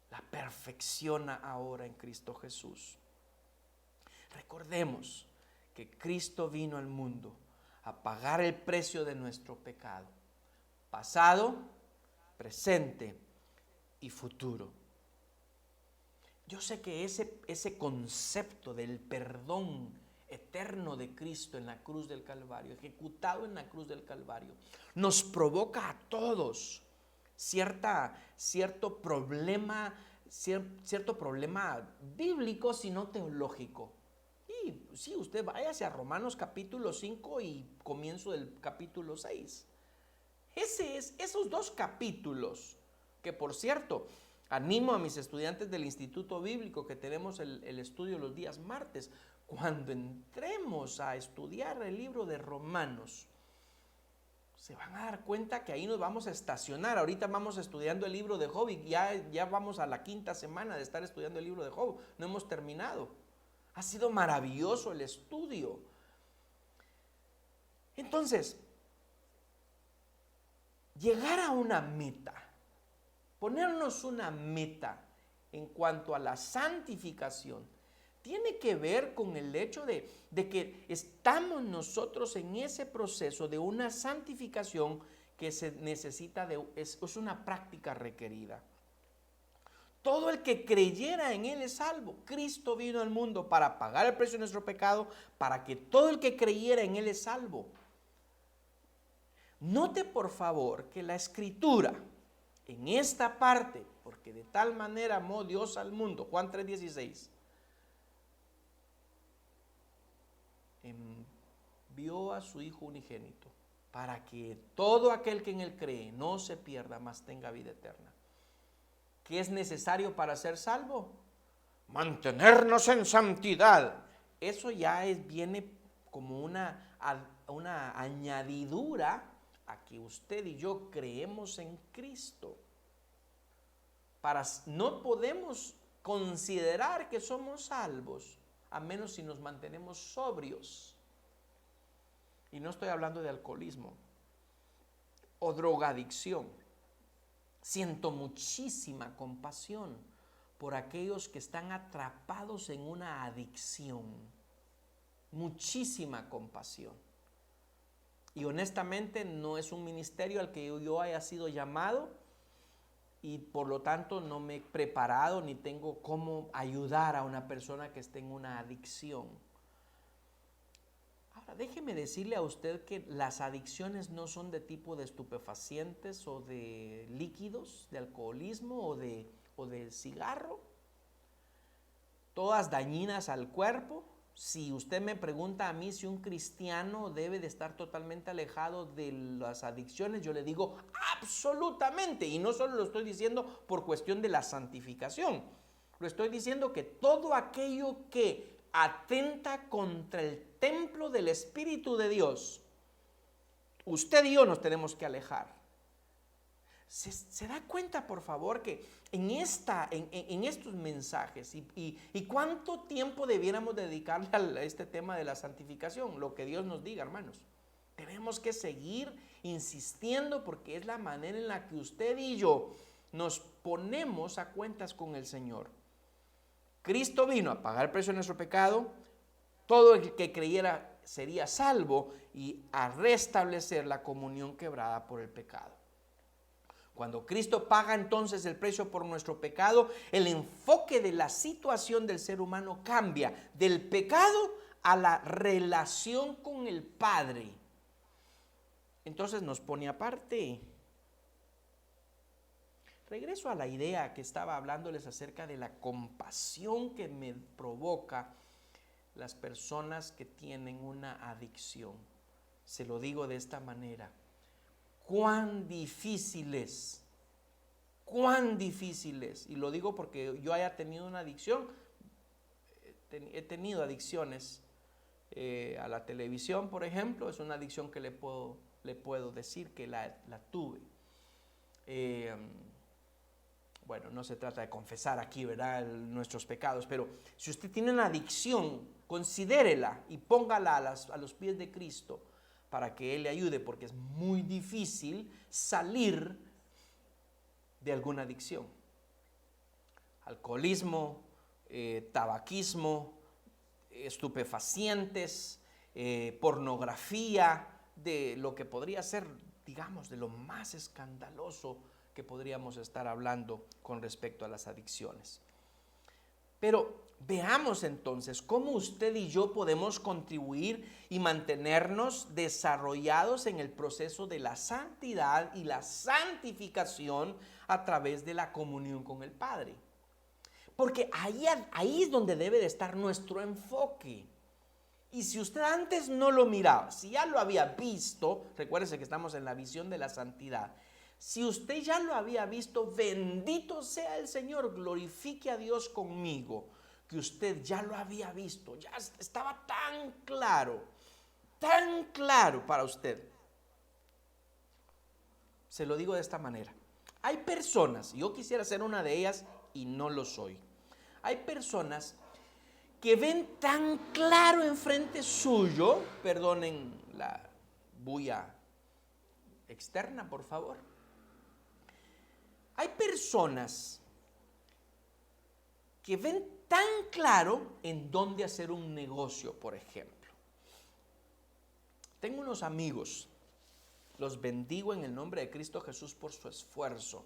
la perfecciona ahora en Cristo Jesús. Recordemos que Cristo vino al mundo a pagar el precio de nuestro pecado, pasado, presente y futuro. Yo sé que ese concepto del perdón eterno de Cristo en la cruz del Calvario, ejecutado en la cruz del Calvario, nos provoca a todos cierto problema bíblico, sino teológico. Y sí, usted váyase a Romanos capítulo 5 y comienzo del capítulo 6. Esos dos capítulos, que por cierto, animo a mis estudiantes del Instituto Bíblico que tenemos el estudio los días martes. Cuando entremos a estudiar el libro de Romanos, se van a dar cuenta que ahí nos vamos a estacionar. Ahorita vamos estudiando el libro de Job y ya vamos a la 5ª semana de estar estudiando el libro de Job. No hemos terminado. Ha sido maravilloso el estudio. Entonces, llegar a una meta, ponernos una meta en cuanto a la santificación, tiene que ver con el hecho de que estamos nosotros en ese proceso de una santificación que se necesita es una práctica requerida. Todo el que creyera en Él es salvo. Cristo vino al mundo para pagar el precio de nuestro pecado, para que todo el que creyera en Él es salvo. Note por favor que la Escritura, en esta parte, porque de tal manera amó Dios al mundo, Juan 3:16, envió a su Hijo unigénito para que todo aquel que en Él cree no se pierda, mas tenga vida eterna. ¿Qué es necesario para ser salvo? Mantenernos en santidad. Eso ya viene como una añadidura a que usted y yo creemos en Cristo. No podemos considerar que somos salvos a menos si nos mantenemos sobrios. Y no estoy hablando de alcoholismo o drogadicción. Siento muchísima compasión por aquellos que están atrapados en una adicción. Muchísima compasión. Y honestamente no es un ministerio al que yo haya sido llamado y por lo tanto no me he preparado ni tengo cómo ayudar a una persona que esté en una adicción. Ahora, déjeme decirle a usted que las adicciones no son de tipo de estupefacientes o de líquidos, de alcoholismo o de cigarro. Todas dañinas al cuerpo. Si usted me pregunta a mí si un cristiano debe de estar totalmente alejado de las adicciones, yo le digo absolutamente. Y no solo lo estoy diciendo por cuestión de la santificación. Lo estoy diciendo que todo aquello que atenta contra el templo del Espíritu de Dios, usted y yo nos tenemos que alejar. ¿Se da cuenta, por favor, que en estos mensajes y cuánto tiempo debiéramos dedicarle a este tema de la santificación? Lo que Dios nos diga, hermanos. Tenemos que seguir insistiendo porque es la manera en la que usted y yo nos ponemos a cuentas con el Señor. Cristo vino a pagar el precio de nuestro pecado. Todo el que creyera sería salvo y a restablecer la comunión quebrada por el pecado. Cuando Cristo paga entonces el precio por nuestro pecado, el enfoque de la situación del ser humano cambia del pecado a la relación con el Padre. Entonces nos pone aparte. Regreso a la idea que estaba hablándoles acerca de la compasión que me provoca las personas que tienen una adicción. Se lo digo de esta manera. Cuán difíciles, y lo digo porque yo haya tenido una adicción, he tenido adicciones a la televisión, por ejemplo, es una adicción que le puedo decir que la tuve. Bueno, no se trata de confesar aquí, ¿verdad?, nuestros pecados, pero si usted tiene una adicción, considérela y póngala a los pies de Cristo para que Él le ayude, porque es muy difícil salir de alguna adicción. Alcoholismo, tabaquismo, estupefacientes, pornografía, de lo que podría ser, digamos, de lo más escandaloso que podríamos estar hablando con respecto a las adicciones. Pero veamos entonces cómo usted y yo podemos contribuir y mantenernos desarrollados en el proceso de la santidad y la santificación a través de la comunión con el Padre. Porque ahí es donde debe de estar nuestro enfoque. Y si usted antes no lo miraba, si ya lo había visto, recuérdese que estamos en la visión de la santidad. Si usted ya lo había visto, bendito sea el Señor, glorifique a Dios conmigo, que usted ya lo había visto, ya estaba tan claro para usted. Se lo digo de esta manera. Hay personas, yo quisiera ser una de ellas y no lo soy. Hay personas que ven tan claro enfrente suyo, perdonen la bulla externa, por favor. Hay personas que ven tan claro en dónde hacer un negocio, por ejemplo. Tengo unos amigos, los bendigo en el nombre de Cristo Jesús por su esfuerzo,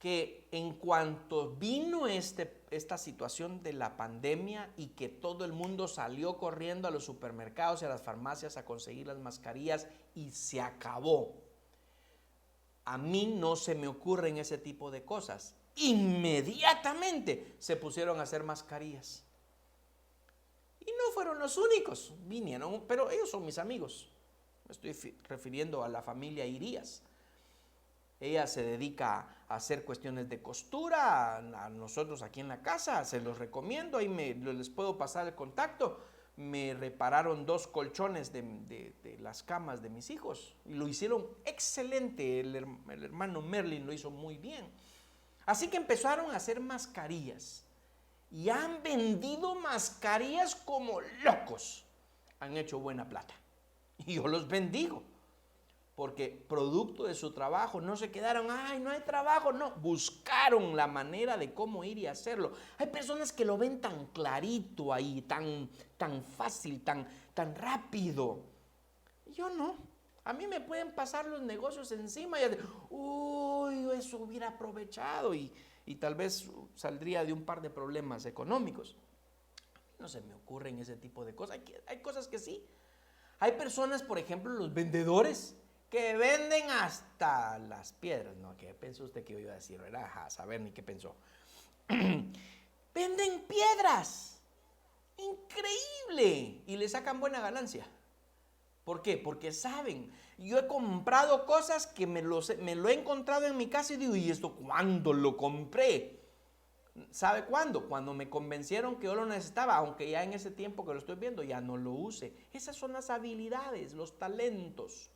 que en cuanto vino esta situación de la pandemia y que todo el mundo salió corriendo a los supermercados y a las farmacias a conseguir las mascarillas y se acabó. A mí no se me ocurren ese tipo de cosas. Inmediatamente se pusieron a hacer mascarillas. Y no fueron los únicos, vinieron, pero ellos son mis amigos. Me estoy refiriendo a la familia Irías. Ella se dedica a hacer cuestiones de costura, a nosotros aquí en la casa, se los recomiendo, ahí les puedo pasar el contacto. Me repararon 2 colchones de las camas de mis hijos y lo hicieron excelente, el hermano Merlin lo hizo muy bien. Así que empezaron a hacer mascarillas y han vendido mascarillas como locos, han hecho buena plata y yo los bendigo. Porque producto de su trabajo no se quedaron, ay, no hay trabajo, no, buscaron la manera de cómo ir y hacerlo. Hay personas que lo ven tan clarito ahí, tan fácil, tan rápido. Yo no, a mí me pueden pasar los negocios encima y uy, eso hubiera aprovechado y tal vez saldría de un par de problemas económicos. No se me ocurren ese tipo de cosas, hay cosas que sí. Hay personas, por ejemplo, los vendedores, que venden hasta las piedras. No, ¿qué pensó usted que yo iba a decir? ¿Verdad? A saber ni qué pensó. Venden piedras. Increíble. Y le sacan buena ganancia. ¿Por qué? Porque saben. Yo he comprado cosas que me lo he encontrado en mi casa y digo, ¿y esto cuándo lo compré? ¿Sabe cuándo? Cuando me convencieron que yo lo necesitaba, aunque ya en ese tiempo que lo estoy viendo ya no lo use. Esas son las habilidades, los talentos.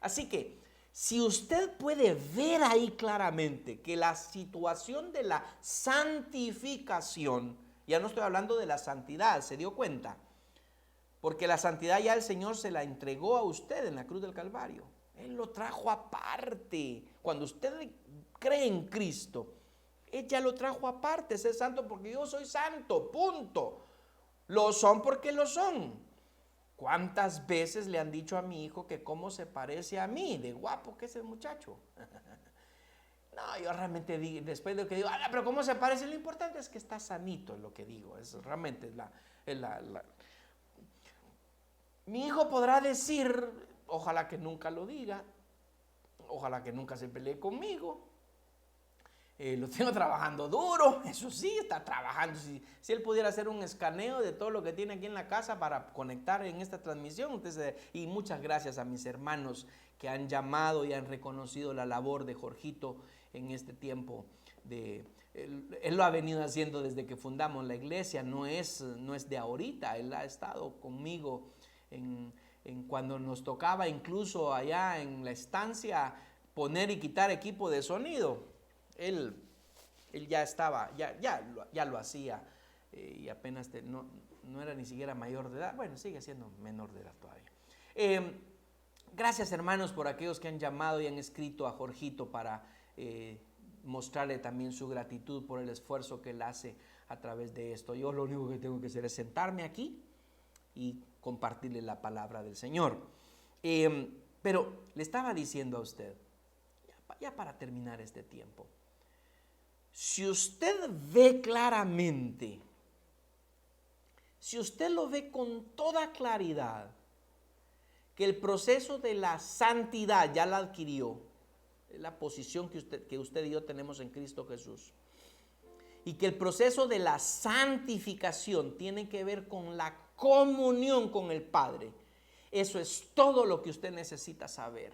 Así que, si usted puede ver ahí claramente que la situación de la santificación, ya no estoy hablando de la santidad, ¿se dio cuenta? Porque la santidad ya el Señor se la entregó a usted en la cruz del Calvario. Él lo trajo aparte. Cuando usted cree en Cristo, Él ya lo trajo aparte, ser santo porque yo soy santo, punto. Lo son porque lo son. ¿Cuántas veces le han dicho a mi hijo que cómo se parece a mí? De guapo que es el muchacho. No, yo realmente después de lo que digo, pero ¿cómo se parece? Lo importante es que está sanito, es lo que digo. Es realmente Mi hijo podrá decir, ojalá que nunca lo diga, ojalá que nunca se pelee conmigo, Lo tengo trabajando duro, eso sí, está trabajando. Si él pudiera hacer un escaneo de todo lo que tiene aquí en la casa para conectar en esta transmisión. Entonces, y muchas gracias a mis hermanos que han llamado y han reconocido la labor de Jorgito en este tiempo. Él lo ha venido haciendo desde que fundamos la iglesia, no es de ahorita. Él ha estado conmigo en cuando nos tocaba incluso allá en la estancia poner y quitar equipo de sonido. Él ya estaba, ya lo hacía, y apenas no era ni siquiera mayor de edad. Bueno, sigue siendo menor de edad todavía. Gracias, hermanos, por aquellos que han llamado y han escrito a Jorgito para mostrarle también su gratitud por el esfuerzo que él hace a través de esto. Yo lo único que tengo que hacer es sentarme aquí y compartirle la palabra del Señor. Pero le estaba diciendo a usted, ya para terminar este tiempo, si usted ve claramente, si usted lo ve con toda claridad, que el proceso de la santidad ya la adquirió, la posición que usted y yo tenemos en Cristo Jesús, y que el proceso de la santificación tiene que ver con la comunión con el Padre, eso es todo lo que usted necesita saber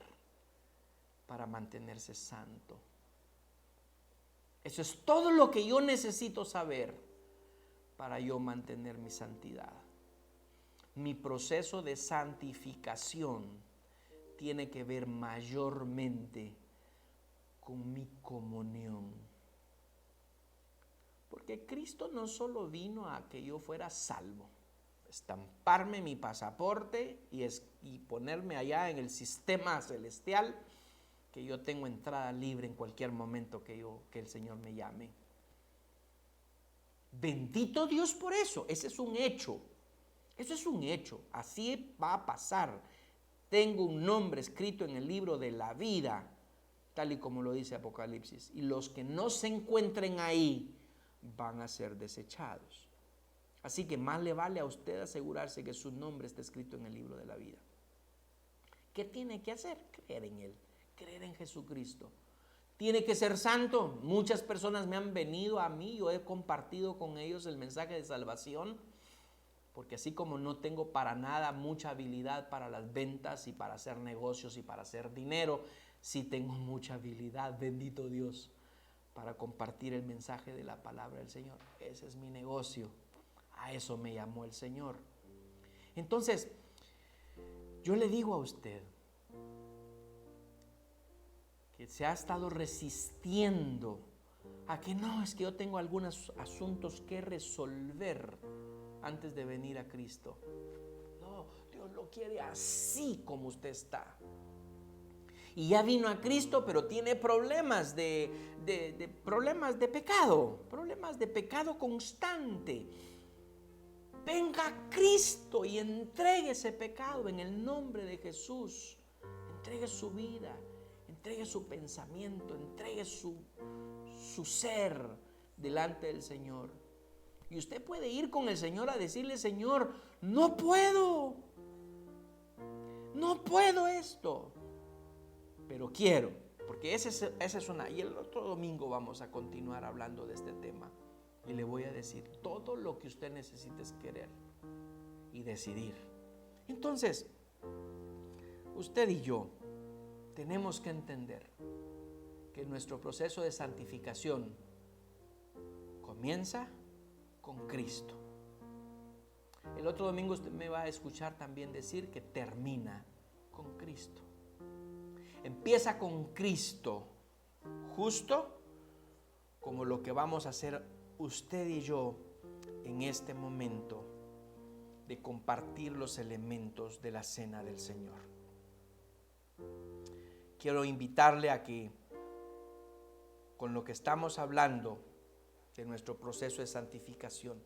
para mantenerse santo. Eso es todo lo que yo necesito saber para yo mantener mi santidad. Mi proceso de santificación tiene que ver mayormente con mi comunión. Porque Cristo no solo vino a que yo fuera salvo, estamparme mi pasaporte y ponerme allá en el sistema celestial, que yo tengo entrada libre en cualquier momento que el Señor me llame. Bendito Dios por eso. Ese es un hecho. Eso es un hecho. Así va a pasar. Tengo un nombre escrito en el libro de la vida, tal y como lo dice Apocalipsis. Y los que no se encuentren ahí van a ser desechados. Así que más le vale a usted asegurarse que su nombre esté escrito en el libro de la vida. ¿Qué tiene que hacer? Creer en Él. Creer en Jesucristo. Tiene que ser santo. Muchas personas me han venido a mí, yo he compartido con ellos el mensaje de salvación, porque así como no tengo para nada mucha habilidad para las ventas y para hacer negocios y para hacer dinero, sí tengo mucha habilidad, bendito Dios, para compartir el mensaje de la palabra del Señor. Ese es mi negocio. A eso me llamó el Señor. Entonces, yo le digo a usted que se ha estado resistiendo a que no, es que yo tengo algunos asuntos que resolver antes de venir a Cristo. No, Dios lo quiere así como usted está. Y ya vino a Cristo, pero tiene problemas problemas de pecado constante. Venga a Cristo y entregue ese pecado en el nombre de Jesús. Entregue su vida, entregue su pensamiento, entregue su ser delante del Señor. Y usted puede ir con el Señor a decirle: Señor, no puedo esto, pero quiero, porque esa es una. Y el otro domingo vamos a continuar hablando de este tema. Y le voy a decir, todo lo que usted necesita es querer y decidir. Entonces, usted y yo tenemos que entender que nuestro proceso de santificación comienza con Cristo. El otro domingo usted me va a escuchar también decir que termina con Cristo. Empieza con Cristo, justo como lo que vamos a hacer usted y yo en este momento de compartir los elementos de la cena del Señor. Quiero invitarle a que, con lo que estamos hablando de nuestro proceso de santificación,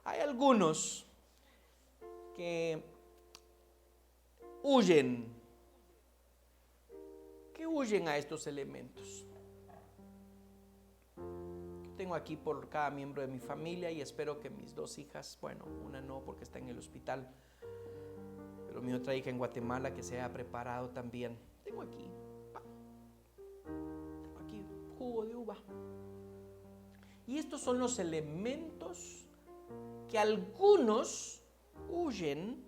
hay algunos que huyen a estos elementos. Tengo aquí por cada miembro de mi familia y espero que mis dos hijas, bueno, una no porque está en el hospital, pero mi otra hija en Guatemala que se ha preparado también. Tengo aquí jugo de uva. uva. Y estos son los elementos que algunos huyen,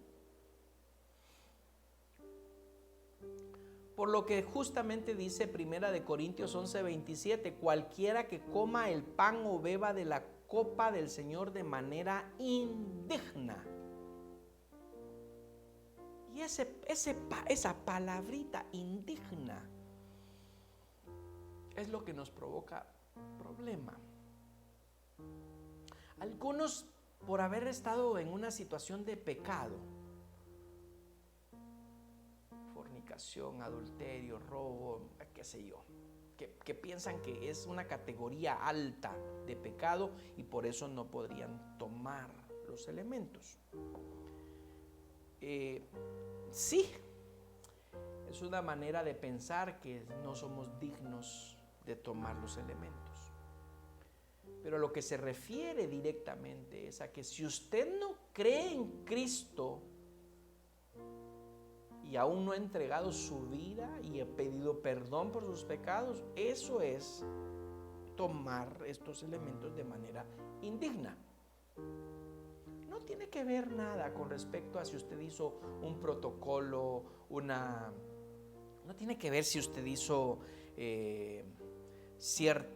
por lo que justamente dice 1 Corintios 11:27, cualquiera que coma el pan o beba de la copa del Señor de manera indigna. Y esa palabrita indigna es lo que nos provoca problema. Algunos, por haber estado en una situación de pecado, fornicación, adulterio, robo, qué sé yo, que piensan que es una categoría alta de pecado y por eso no podrían tomar los elementos. Sí, es una manera de pensar que no somos dignos de tomar los elementos. Pero lo que se refiere directamente es a que si usted no cree en Cristo y aún no ha entregado su vida y ha pedido perdón por sus pecados, eso es tomar estos elementos de manera indigna. No tiene que ver nada con respecto a si usted hizo un protocolo, no tiene que ver si usted hizo cierta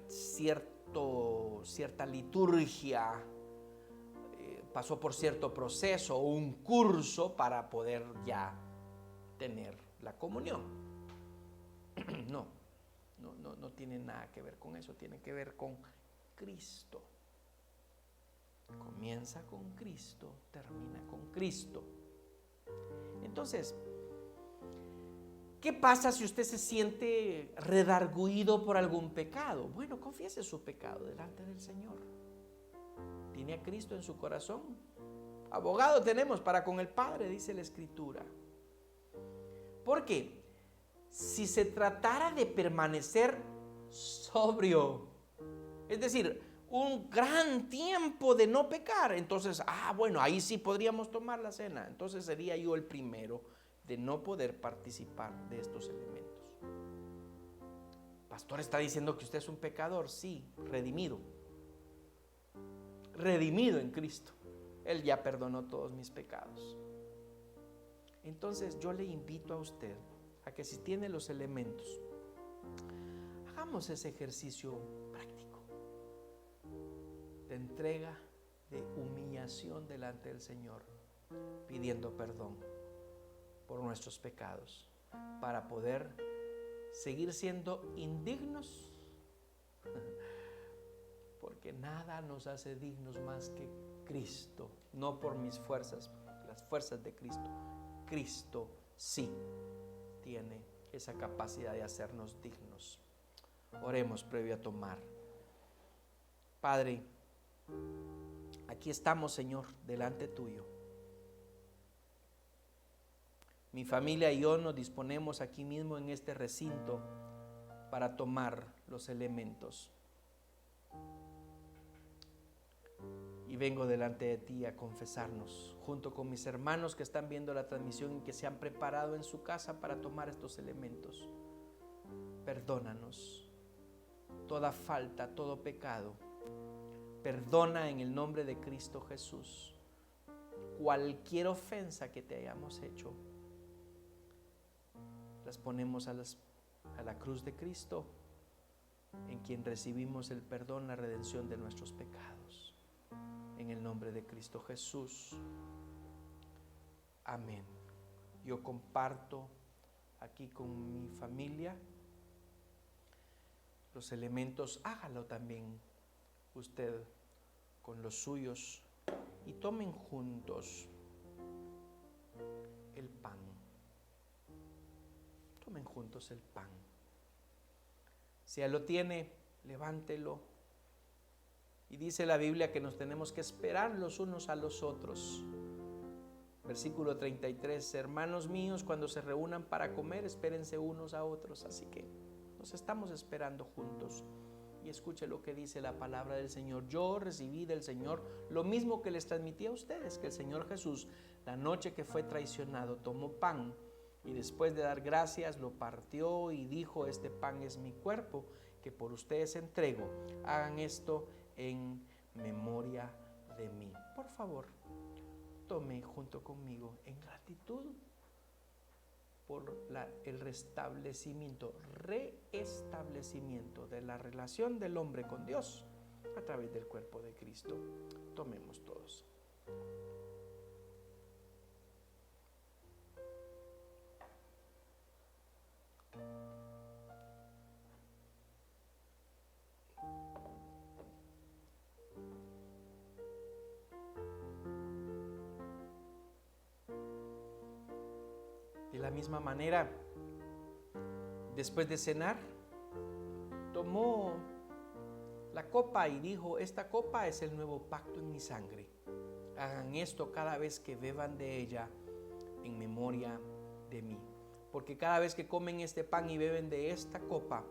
liturgia, pasó por cierto proceso o un curso para poder ya tener la comunión. No tiene nada que ver con eso, tiene que ver con Cristo. Comienza con Cristo, termina con Cristo. Entonces, ¿qué pasa si usted se siente redarguido por algún pecado? Bueno, confiese su pecado delante del Señor. ¿Tiene a Cristo en su corazón? Abogado tenemos para con el Padre, dice la Escritura. Porque si se tratara de permanecer sobrio, es decir, un gran tiempo de no pecar, entonces, bueno, ahí sí podríamos tomar la cena. Entonces sería yo el primero de no poder participar de estos elementos. Pastor, ¿está diciendo que usted es un pecador? Sí, redimido en Cristo. Él ya perdonó todos mis pecados. Entonces yo le invito a usted a que si tiene los elementos, hagamos ese ejercicio práctico de entrega, de humillación delante del Señor, pidiendo perdón por nuestros pecados, para poder seguir siendo indignos, porque nada nos hace dignos más que Cristo, no por mis fuerzas, las fuerzas de Cristo. Cristo sí tiene esa capacidad de hacernos dignos. Oremos previo a tomar. Padre, aquí estamos, Señor, delante tuyo. Mi familia y yo nos disponemos aquí mismo en este recinto para tomar los elementos. Y vengo delante de ti a confesarnos, junto con mis hermanos que están viendo la transmisión y que se han preparado en su casa para tomar estos elementos. Perdónanos toda falta, todo pecado. Perdona en el nombre de Cristo Jesús cualquier ofensa que te hayamos hecho. Las ponemos a la cruz de Cristo, en quien recibimos el perdón, la redención de nuestros pecados. En el nombre de Cristo Jesús. Amén. Yo comparto aquí con mi familia los elementos. Hágalo también usted con los suyos y tomen juntos el pan. Tomen juntos el pan. Si ya lo tiene, levántelo. Y dice la Biblia que nos tenemos que esperar los unos a los otros. Versículo 33, hermanos míos, cuando se reúnan para comer, espérense unos a otros. Así que nos estamos esperando juntos. Y escuche lo que dice la palabra del Señor. Yo recibí del Señor lo mismo que les transmití a ustedes, que el Señor Jesús, la noche que fue traicionado, tomó pan Y después de dar gracias, lo partió y dijo: este pan es mi cuerpo, que por ustedes entrego. Hagan esto en memoria de mí. Por favor, tome junto conmigo en gratitud por el restablecimiento de la relación del hombre con Dios a través del cuerpo de Cristo. Tomemos todos. De la misma manera, después de cenar, tomó la copa y dijo: esta copa es el nuevo pacto en mi sangre. Hagan esto cada vez que beban de ella en memoria de mí. Porque cada vez que comen este pan y beben de esta copa,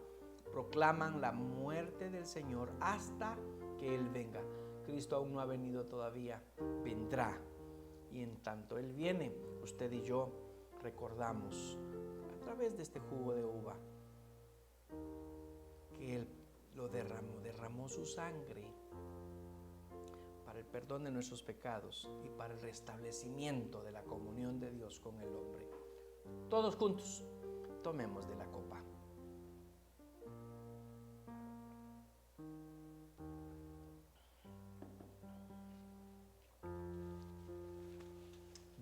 proclaman la muerte del Señor hasta que Él venga. Cristo aún no ha venido todavía, vendrá. Y en tanto Él viene, usted y yo recordamos a través de este jugo de uva que Él lo derramó su sangre para el perdón de nuestros pecados y para el restablecimiento de la comunión de Dios con el hombre. Todos juntos, tomemos de la copa.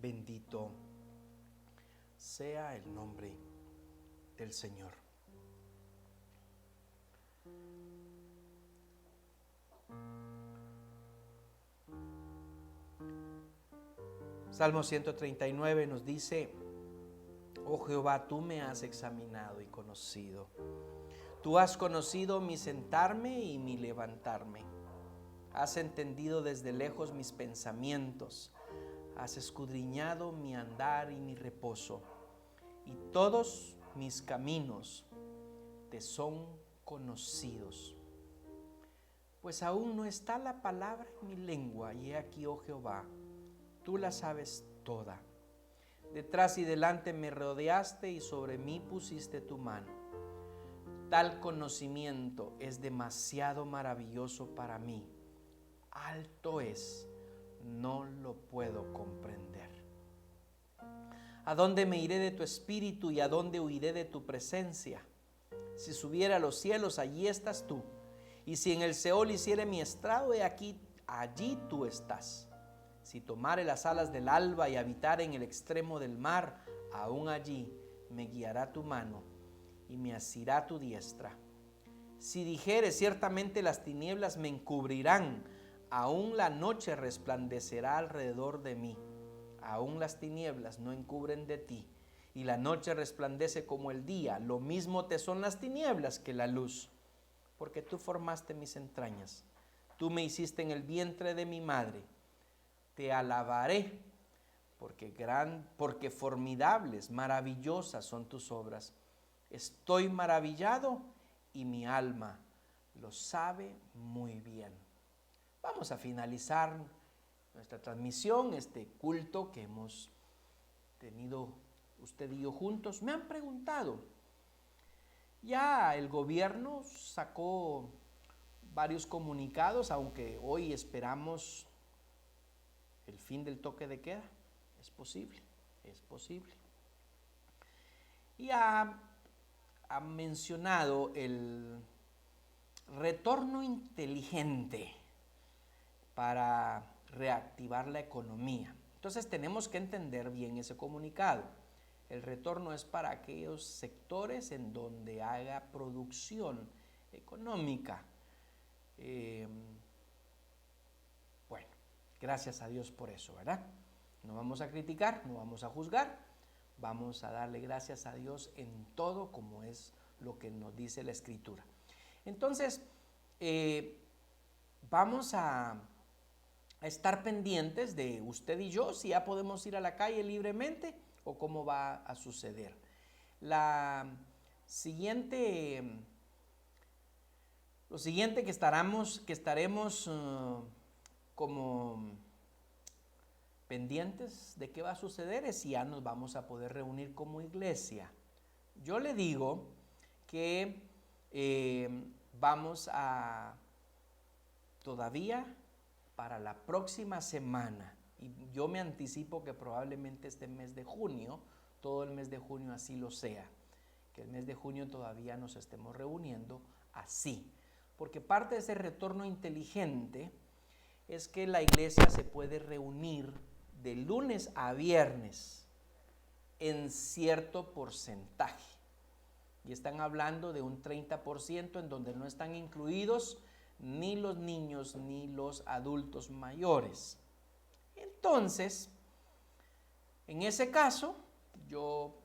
Bendito sea el nombre del Señor. Salmo 139 nos dice: oh Jehová, tú me has examinado y conocido. Tú has conocido mi sentarme y mi levantarme. Has entendido desde lejos mis pensamientos. Has escudriñado mi andar y mi reposo. Y todos mis caminos te son conocidos. Pues aún no está la palabra en mi lengua, y he aquí, oh Jehová, tú la sabes toda. Detrás y delante me rodeaste y sobre mí pusiste tu mano. Tal conocimiento es demasiado maravilloso para mí. Alto es, no lo puedo comprender. ¿A dónde me iré de tu espíritu y a dónde huiré de tu presencia? Si subiera a los cielos, allí estás tú. Y si en el Seol hiciere mi estrado, he aquí, allí tú estás. Si tomare las alas del alba y habitare en el extremo del mar, aún allí me guiará tu mano y me asirá tu diestra. Si dijere, ciertamente las tinieblas me encubrirán, aún la noche resplandecerá alrededor de mí. Aún las tinieblas no encubren de ti, y la noche resplandece como el día. Lo mismo te son las tinieblas que la luz, porque tú formaste mis entrañas. Tú me hiciste en el vientre de mi madre. Te alabaré, porque formidables, maravillosas son tus obras. Estoy maravillado y mi alma lo sabe muy bien. Vamos a finalizar nuestra transmisión, este culto que hemos tenido usted y yo juntos. Me han preguntado, ya el gobierno sacó varios comunicados, aunque hoy esperamos el fin del toque de queda. Es posible, es posible. Y ha mencionado el retorno inteligente para reactivar la economía. Entonces tenemos que entender bien ese comunicado. El retorno es para aquellos sectores en donde haga producción económica. Bueno, gracias a Dios por eso, ¿verdad? No vamos a criticar, no vamos a juzgar, vamos a darle gracias a Dios en todo, como es lo que nos dice la Escritura. Entonces, vamos a estar pendientes de usted y yo, si ya podemos ir a la calle libremente o cómo va a suceder. Lo siguiente que estaremos como pendientes de qué va a suceder, es si ya nos vamos a poder reunir como iglesia. Yo le digo que vamos a todavía para la próxima semana, y yo me anticipo que probablemente este mes de junio, todo el mes de junio así lo sea, que el mes de junio todavía nos estemos reuniendo así, porque parte de ese retorno inteligente es que la iglesia se puede reunir de lunes a viernes en cierto porcentaje, y están hablando de un 30% en donde no están incluidos ni los niños ni los adultos mayores. Entonces, en ese caso, yo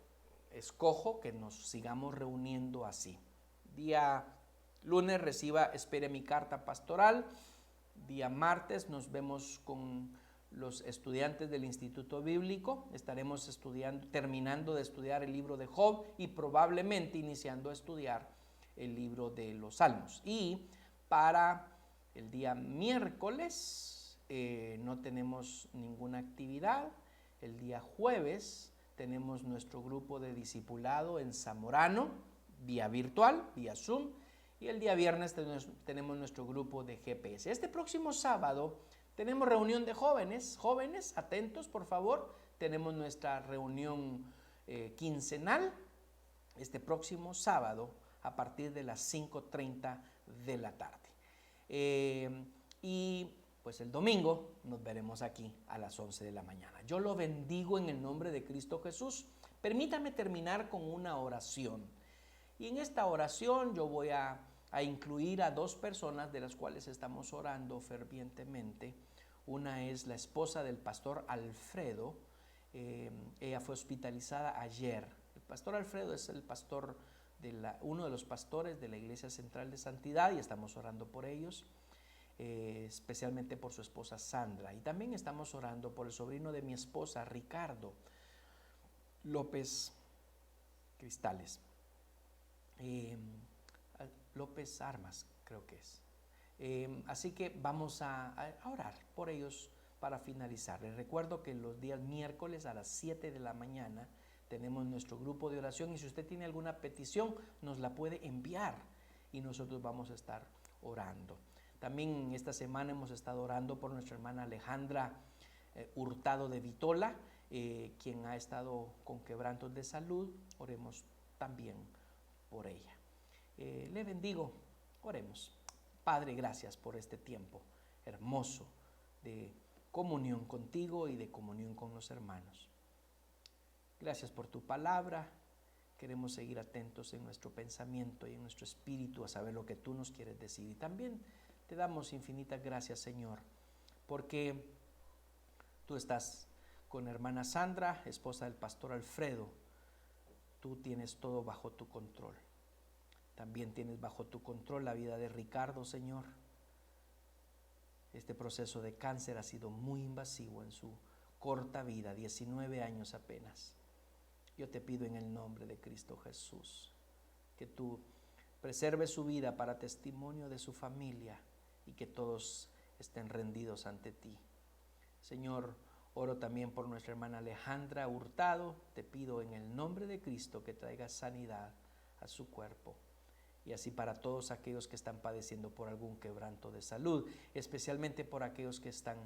escojo que nos sigamos reuniendo así. Día lunes espere mi carta pastoral. Día martes nos vemos con los estudiantes del Instituto Bíblico. Estaremos terminando de estudiar el libro de Job y probablemente iniciando a estudiar el libro de los Salmos. Y para el día miércoles no tenemos ninguna actividad. El día jueves tenemos nuestro grupo de discipulado en Zamorano, vía virtual, vía Zoom. Y el día viernes tenemos nuestro grupo de GPS. Este próximo sábado tenemos reunión de jóvenes. Jóvenes, atentos por favor. Tenemos nuestra reunión quincenal este próximo sábado a partir de las 5:30 de la tarde. Y pues el domingo nos veremos aquí a las 11 de la mañana. Yo lo bendigo en el nombre de Cristo Jesús. Permítame terminar con una oración. Y en esta oración yo voy a incluir a dos personas de las cuales estamos orando fervientemente. Una es la esposa del pastor Alfredo. Ella fue hospitalizada ayer. El pastor Alfredo es el pastor uno de los pastores de la Iglesia Central de Santidad, y estamos orando por ellos, especialmente por su esposa Sandra. Y también estamos orando por el sobrino de mi esposa, Ricardo López Cristales. López Armas, creo que es. Así que vamos a orar por ellos para finalizar. Les recuerdo que los días miércoles a las 7 de la mañana tenemos nuestro grupo de oración, y si usted tiene alguna petición nos la puede enviar y nosotros vamos a estar orando. También esta semana hemos estado orando por nuestra hermana Alejandra Hurtado de Vitola, quien ha estado con quebrantos de salud. Oremos también por ella. Le bendigo, oremos. Padre, gracias por este tiempo hermoso de comunión contigo y de comunión con los hermanos. Gracias por tu palabra. Queremos seguir atentos en nuestro pensamiento y en nuestro espíritu a saber lo que tú nos quieres decir. Y también te damos infinitas gracias, Señor, porque tú estás con hermana Sandra, esposa del pastor Alfredo. Tú tienes todo bajo tu control. También tienes bajo tu control la vida de Ricardo, Señor. Este proceso de cáncer ha sido muy invasivo en su corta vida, 19 años apenas. Yo te pido en el nombre de Cristo Jesús que tú preserves su vida para testimonio de su familia y que todos estén rendidos ante ti. Señor, oro también por nuestra hermana Alejandra Hurtado. Te pido en el nombre de Cristo que traiga sanidad a su cuerpo. Y así para todos aquellos que están padeciendo por algún quebranto de salud, especialmente por aquellos que están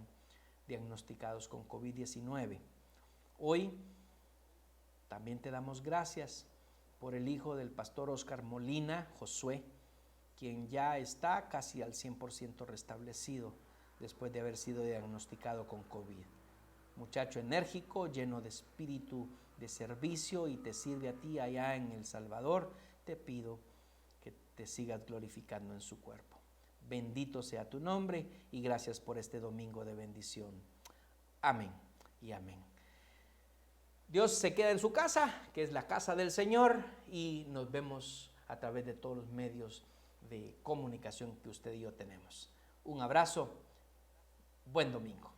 diagnosticados con COVID-19. Hoy también te damos gracias por el hijo del pastor Oscar Molina, Josué, quien ya está casi al 100% restablecido después de haber sido diagnosticado con COVID. Muchacho enérgico, lleno de espíritu de servicio, y te sirve a ti allá en El Salvador. Te pido que te sigas glorificando en su cuerpo. Bendito sea tu nombre y gracias por este domingo de bendición. Amén y amén. Dios se queda en su casa, que es la casa del Señor, y nos vemos a través de todos los medios de comunicación que usted y yo tenemos. Un abrazo, buen domingo.